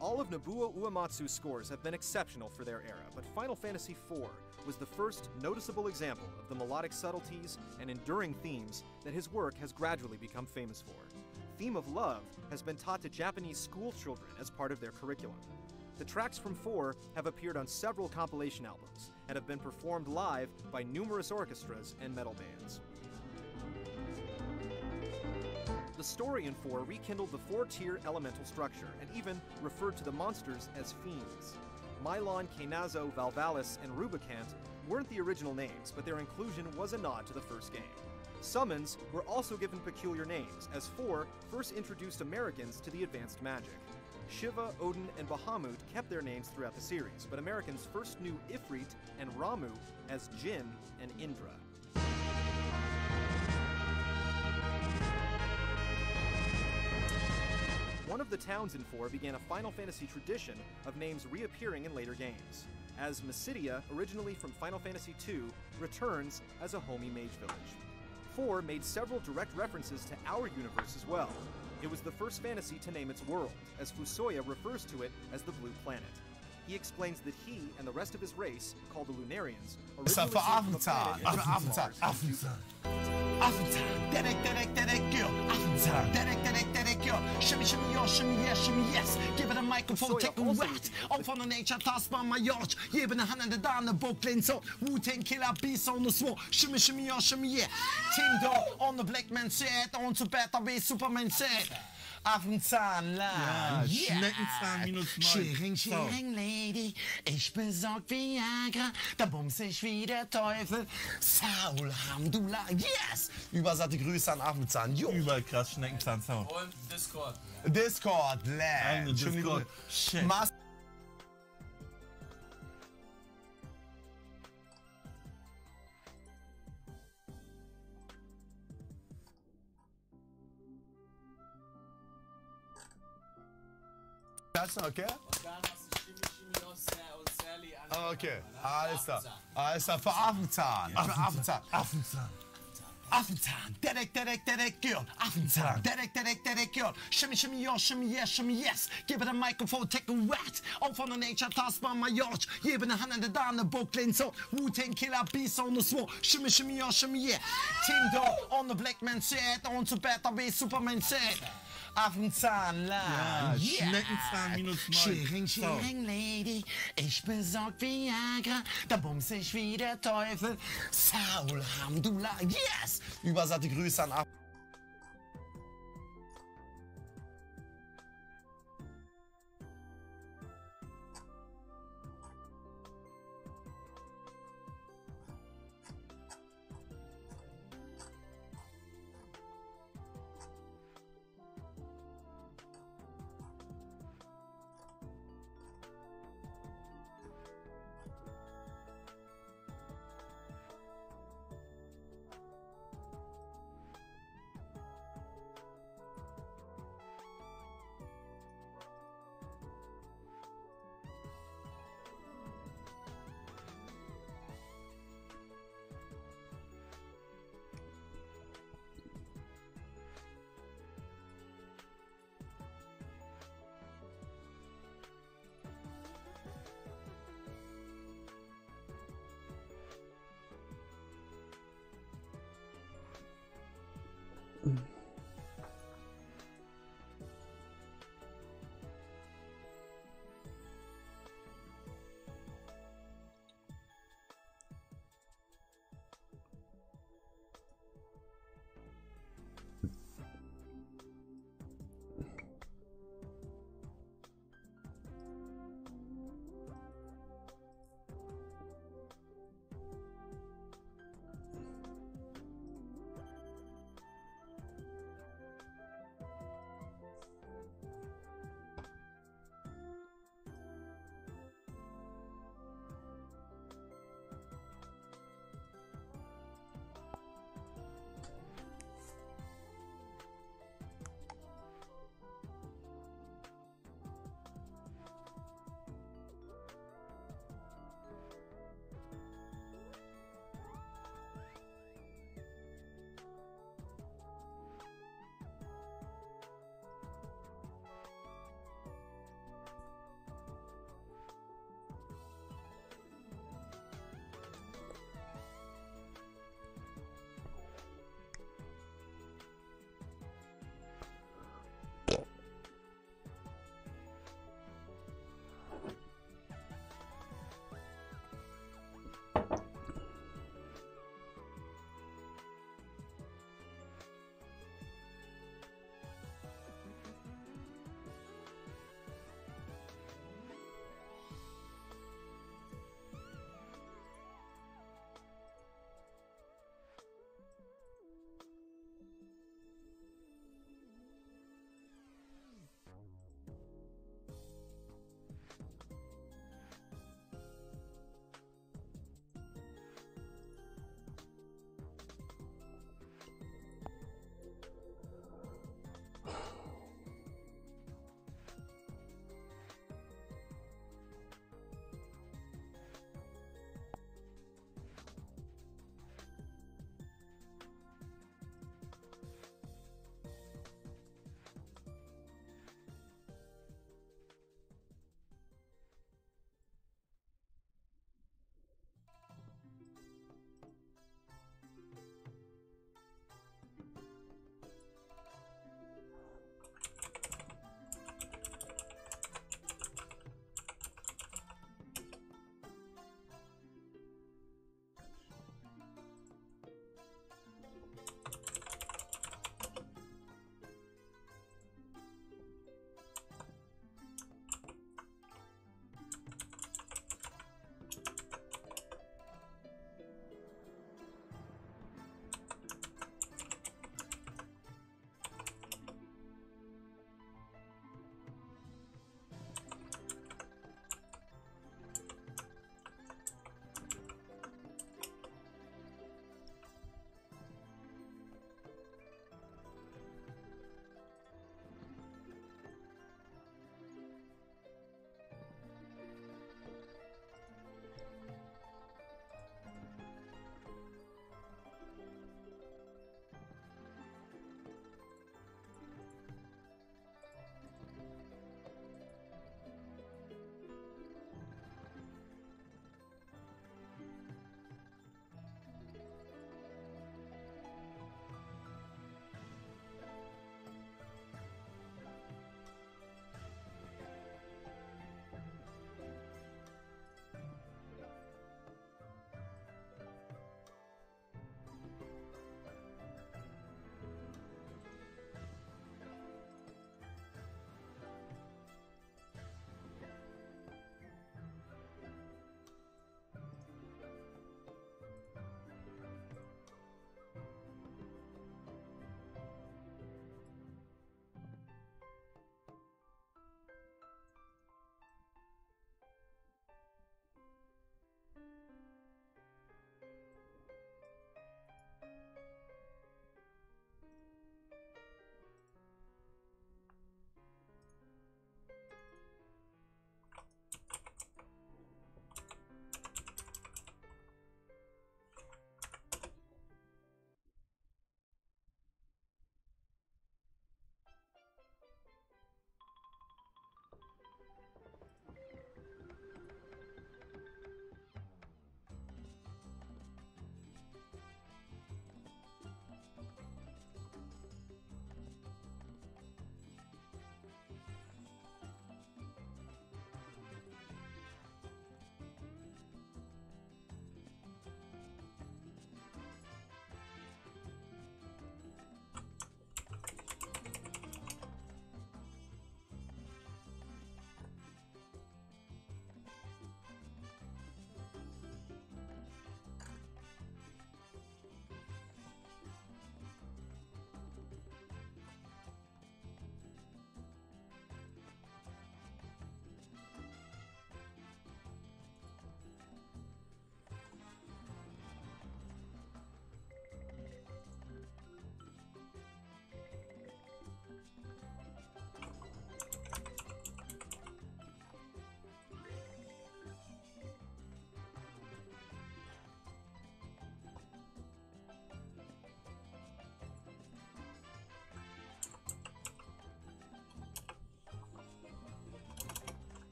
All of Nobuo Uematsu's scores have been exceptional for their era, but Final Fantasy IV was the first noticeable example of the melodic subtleties and enduring themes that his work has gradually become famous for. Theme of Love has been taught to Japanese school children as part of their curriculum. The tracks from 4 have appeared on several compilation albums and have been performed live by numerous orchestras and metal bands. The story in 4 rekindled the 4-tier elemental structure and even referred to the monsters as fiends. Mylon, Kenazo, Valvalis, and Rubicant weren't the original names, but their inclusion was a nod to the first game. Summons were also given peculiar names, as 4 first introduced Americans to the advanced magic. Shiva, Odin, and Bahamut kept their names throughout the series, but Americans first knew Ifrit and Ramu as Jinn and Indra. One of the towns in 4 began a Final Fantasy tradition of names reappearing in later games, as Mysidia, originally from Final Fantasy II, returns as a homey mage village. 4 made several direct references to our universe as well. It was the first fantasy to name its world, as Fusoya refers to it as the Blue Planet. He explains that he and the rest of his race, called the Lunarians, originally came from a planet in Mars. Derek, shimmy, shimmy, yo, shimmy, yes, shimmy, yes. Give it a microphone, take a whack. Off on the nature, toss by my yacht. Giving a hand in the down the Brooklyn, so Wu-Tang Killer beast on the sword. Shimmy, shimmy, yo, shimmy, yeah. Team Dog on the black man set, on to better be Superman set. Affenzahnland. Ja, Schneckenzahn minus 9. Schering, Schering, Lady, ich besorg Viagra, da bums ich wie der Teufel. Saul, Hamdullah, yes! Übersatte Grüße an Affenzahn, jo. Überall krass Schneckenzahn-Sound. Und Discord. Discord, Eine Discord. Shit. Das noch, okay? Und dann hast du Shimmy und Sally an. Okay, alles klar. Alles klar, für Affenzahn. Für Affenzahn. Affenzahn. Affenzahn. Dedek, girl. Affenzahn. Dedek, girl. Shimmy, shimmy, yes. Give it a microphone, take a whack. All from the nature, toss by my yacht. Giving a hand down the Brooklyn, so Wu-Tang Killer, beast on the sword. Shimmy, yeah. Team Dog on the black man set. On to better be Superman set. Affenzahnland. Ja, Schneckenzahn minus 9. Schering, Lady, ich besorg Viagra, da bums ich wie der Teufel. Saul, Hamdullah, yes! Übersatte Grüße an Affenzahnland.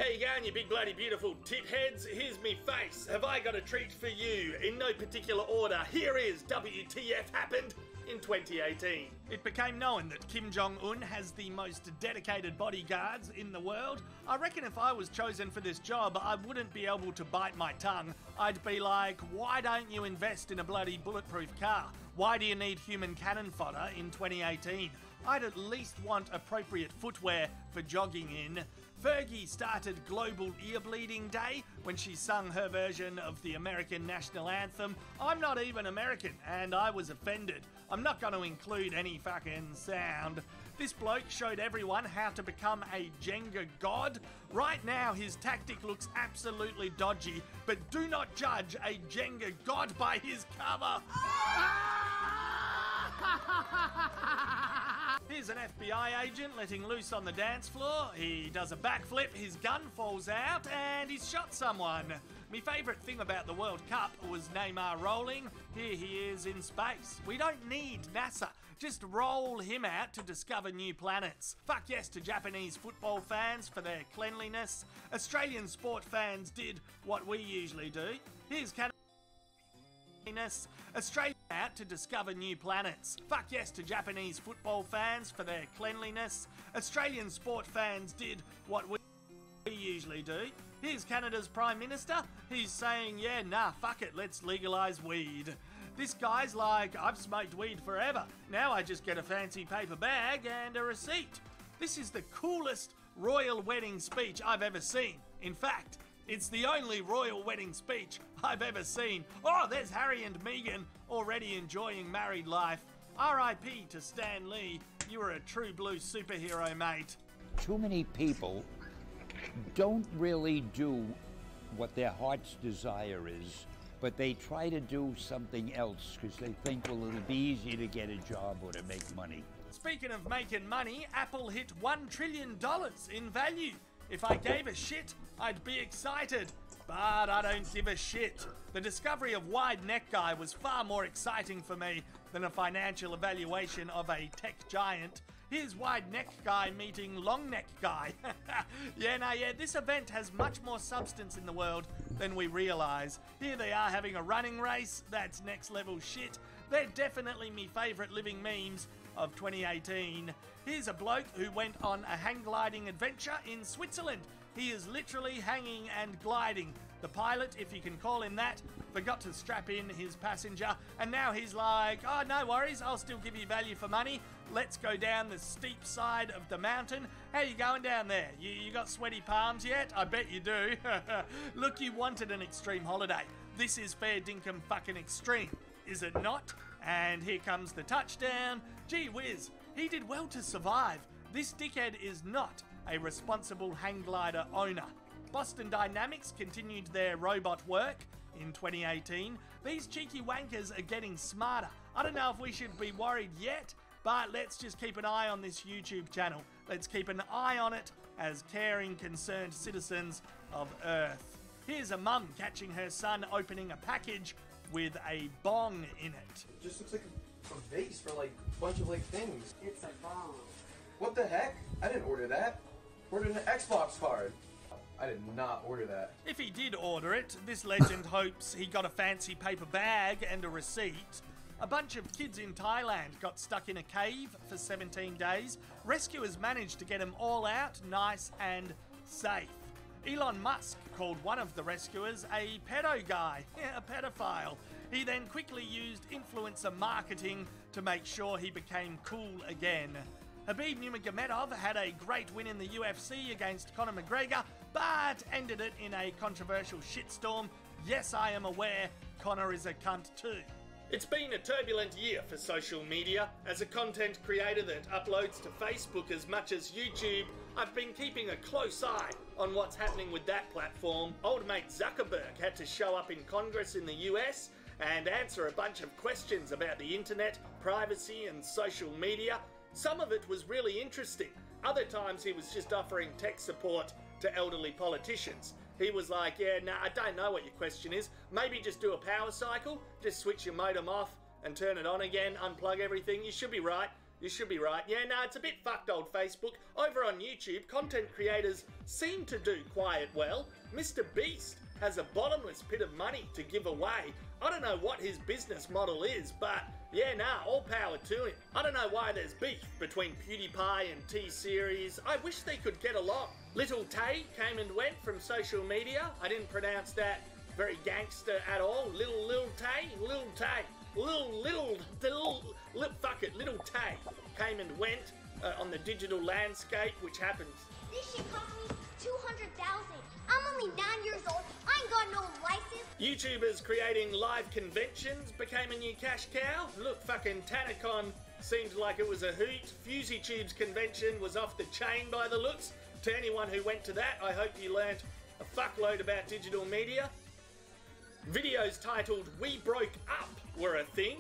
How you going, you big bloody beautiful tit heads? Here's me face. Have I got a treat for you? In no particular order, here is WTF happened in 2018. It became known that Kim Jong-un has the most dedicated bodyguards in the world. I reckon if I was chosen for this job, I wouldn't be able to bite my tongue. I'd be like, why don't you invest in a bloody bulletproof car? Why do you need human cannon fodder in 2018? I'd at least want appropriate footwear for jogging in. Fergie started Global Ear Bleeding Day when she sung her version of the American national anthem. I'm not even American, and I was offended. I'm not going to include any fucking sound. This bloke showed everyone how to become a Jenga god. Right now, his tactic looks absolutely dodgy, but do not judge a Jenga god by his cover. Here's an FBI agent letting loose on the dance floor. He does a backflip, his gun falls out, and he's shot someone. My favourite thing about the World Cup was Neymar rolling. Here he is in space. We don't need NASA. Just roll him out to discover new planets. Fuck yes to Japanese football fans for their cleanliness. Australian sport fans did what we usually do. Here's Australia out to discover new planets. Fuck yes to Japanese football fans for their cleanliness. Australian sport fans did what we usually do. Here's Canada's Prime Minister. He's saying, yeah, nah, fuck it, let's legalise weed. This guy's like, I've smoked weed forever. Now I just get a fancy paper bag and a receipt. This is the coolest royal wedding speech I've ever seen. In fact, it's the only royal wedding speech I've ever seen. Oh, there's Harry and Meghan already enjoying married life. R.I.P. to Stan Lee. You were a true blue superhero, mate. Too many people don't really do what their heart's desire is, but they try to do something else because they think, well, it'll be easier to get a job or to make money. Speaking of making money, Apple hit $1 trillion in value. If I gave a shit, I'd be excited. But I don't give a shit. The discovery of Wide Neck Guy was far more exciting for me than a financial evaluation of a tech giant. Here's Wide Neck Guy meeting Long Neck Guy. Yeah, this event has much more substance in the world than we realise. Here they are having a running race. That's next level shit. They're definitely me favourite living memes of 2018. Here's a bloke who went on a hang gliding adventure in Switzerland. He is literally hanging and gliding. The pilot, if you can call him that, forgot to strap in his passenger, and now he's like, oh, no worries, I'll still give you value for money. Let's go down the steep side of the mountain. How you going down there? You got sweaty palms yet? I bet you do. Look, you wanted an extreme holiday. This is fair dinkum fucking extreme, is it not? And here comes the touchdown. Gee whiz, he did well to survive. This dickhead is not a responsible hang glider owner. Boston Dynamics continued their robot work in 2018. These cheeky wankers are getting smarter. I don't know if we should be worried yet, but let's just keep an eye on this YouTube channel. Let's keep an eye on it as caring, concerned citizens of Earth. Here's a mum catching her son opening a package with a bong in it. It just looks like a vase for like a bunch of like things. It's a bong. What the heck? I didn't order that. Ordered an Xbox card. I did not order that. If he did order it, this legend hopes he got a fancy paper bag and a receipt. A bunch of kids in Thailand got stuck in a cave for 17 days. Rescuers managed to get them all out nice and safe. Elon Musk called one of the rescuers a pedo guy, a pedophile. He then quickly used influencer marketing to make sure he became cool again. Habib Nurmagomedov had a great win in the UFC against Conor McGregor, but ended it in a controversial shitstorm. Yes, I am aware, Conor is a cunt too. It's been a turbulent year for social media. As a content creator that uploads to Facebook as much as YouTube, I've been keeping a close eye on what's happening with that platform. Old mate Zuckerberg had to show up in Congress in the US and answer a bunch of questions about the internet, privacy and social media. Some of it was really interesting. Other times he was just offering tech support to elderly politicians. He was like, yeah, nah, I don't know what your question is. Maybe just do a power cycle, just switch your modem off and turn it on again, unplug everything. You should be right. You should be right. Yeah, no, it's a bit fucked, old Facebook. Over on YouTube, content creators seem to do quite well. Mr. Beast has a bottomless pit of money to give away. I don't know what his business model is, but yeah, nah, all power to him. I don't know why there's beef between PewDiePie and T-Series. I wish they could get along. Little Tay came and went from social media. I didn't pronounce that very gangster at all. Little Tay, fuck it, Little Tay came and went on the digital landscape, which happens. This shit cost me $200,000. I'm only 9 years old. I ain't got no license. YouTubers creating live conventions became a new cash cow. Look, fucking TanaCon seemed like it was a hoot. FusyTube's convention was off the chain by the looks. To anyone who went to that, I hope you learnt a fuckload about digital media. Videos titled "We Broke Up" were a thing.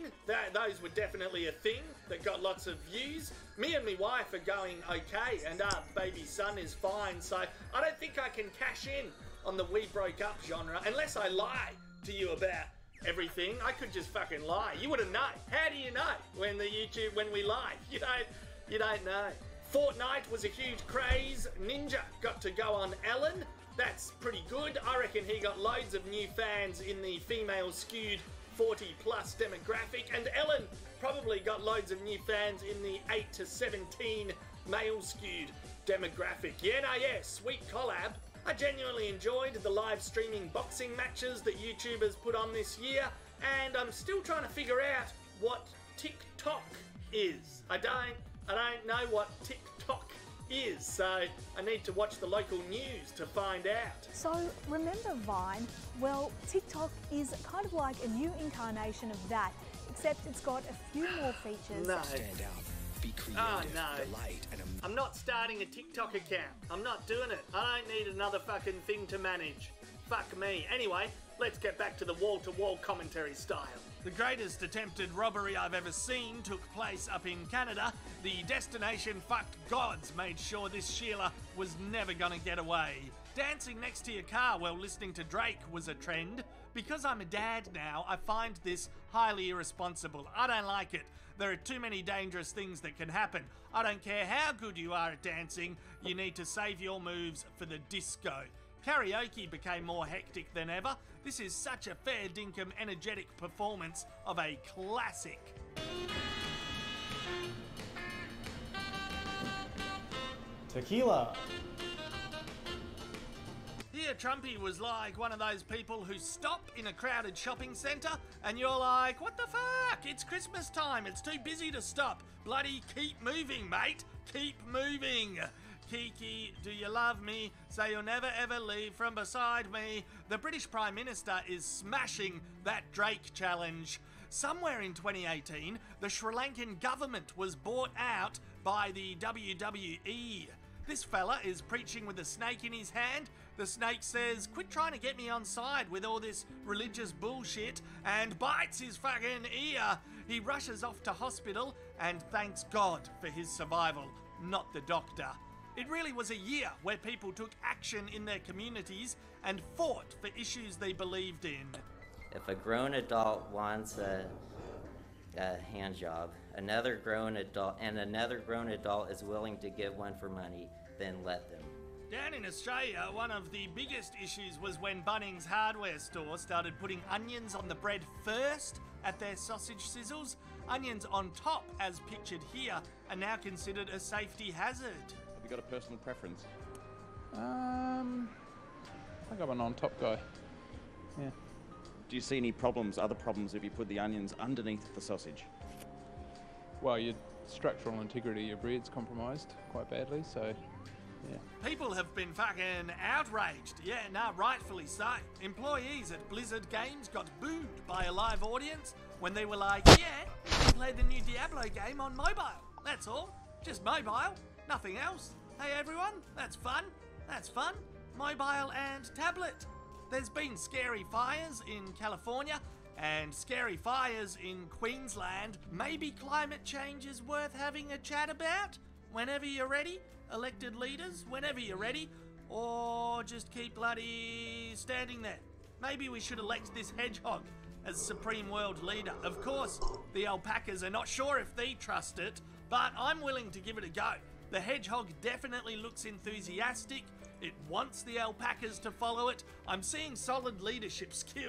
Those were definitely a thing that got lots of views. Me and my wife are going okay, and our baby son is fine, so I don't think I can cash in on the "We Broke Up" genre unless I lie to you about everything. I could just fucking lie. You wouldn't know. How do you know when we lie? You don't know. Fortnite was a huge craze. Ninja got to go on Ellen. That's pretty good. I reckon he got loads of new fans in the female-skewed 40-plus demographic, and Ellen probably got loads of new fans in the 8 to 17 male-skewed demographic. Yeah, sweet collab. I genuinely enjoyed the live streaming boxing matches that YouTubers put on this year, and I'm still trying to figure out what TikTok is. I don't know what TikTok is, so I need to watch the local news to find out. So remember Vine? Well, TikTok is kind of like a new incarnation of that, except it's got a few more features. No. Stand out, be creative, Oh no. delight, and I'm not starting a TikTok account. I'm not doing it. I don't need another fucking thing to manage. Fuck me. Anyway, let's get back to the wall-to-wall commentary style. The greatest attempted robbery I've ever seen took place up in Canada. The destination fucked gods made sure this Sheila was never gonna get away. Dancing next to your car while listening to Drake was a trend. Because I'm a dad now, I find this highly irresponsible. I don't like it. There are too many dangerous things that can happen. I don't care how good you are at dancing, you need to save your moves for the disco. Karaoke became more hectic than ever. This is such a fair dinkum energetic performance of a classic. Tequila. Here, Trumpy was like one of those people who stop in a crowded shopping centre and you're like, what the fuck? It's Christmas time. It's too busy to stop. Bloody keep moving, mate. Keep moving. Kiki, do you love me? Say you'll never ever leave from beside me. The British Prime Minister is smashing that Drake challenge. Somewhere in 2018, the Sri Lankan government was bought out by the WWE. This fella is preaching with a snake in his hand. The snake says, quit trying to get me on side with all this religious bullshit, and bites his fucking ear. He rushes off to hospital and thanks God for his survival, not the doctor. It really was a year where people took action in their communities and fought for issues they believed in. If a grown adult wants a hand job, another grown adult is willing to give one for money, then let them. Down in Australia, one of the biggest issues was when Bunnings hardware store started putting onions on the bread first at their sausage sizzles. Onions on top, as pictured here, are now considered a safety hazard. Have you got a personal preference? I think I'm a non-top guy. Yeah. Do you see any problems, other problems, if you put the onions underneath the sausage? Well, your structural integrity of your bread's compromised quite badly, so yeah. People have been fucking outraged. Yeah, nah, rightfully so. Employees at Blizzard Games got booed by a live audience when they were like, yeah, you can play the new Diablo game on mobile. That's all. Just mobile. Nothing else. Hey everyone, that's fun. That's fun. Mobile and tablet. There's been scary fires in California and scary fires in Queensland. Maybe climate change is worth having a chat about? Whenever you're ready, elected leaders, whenever you're ready, or just keep bloody standing there. Maybe we should elect this hedgehog as Supreme World Leader. Of course, the alpacas are not sure if they trust it, but I'm willing to give it a go. The hedgehog definitely looks enthusiastic. It wants the alpacas to follow it. I'm seeing solid leadership skills.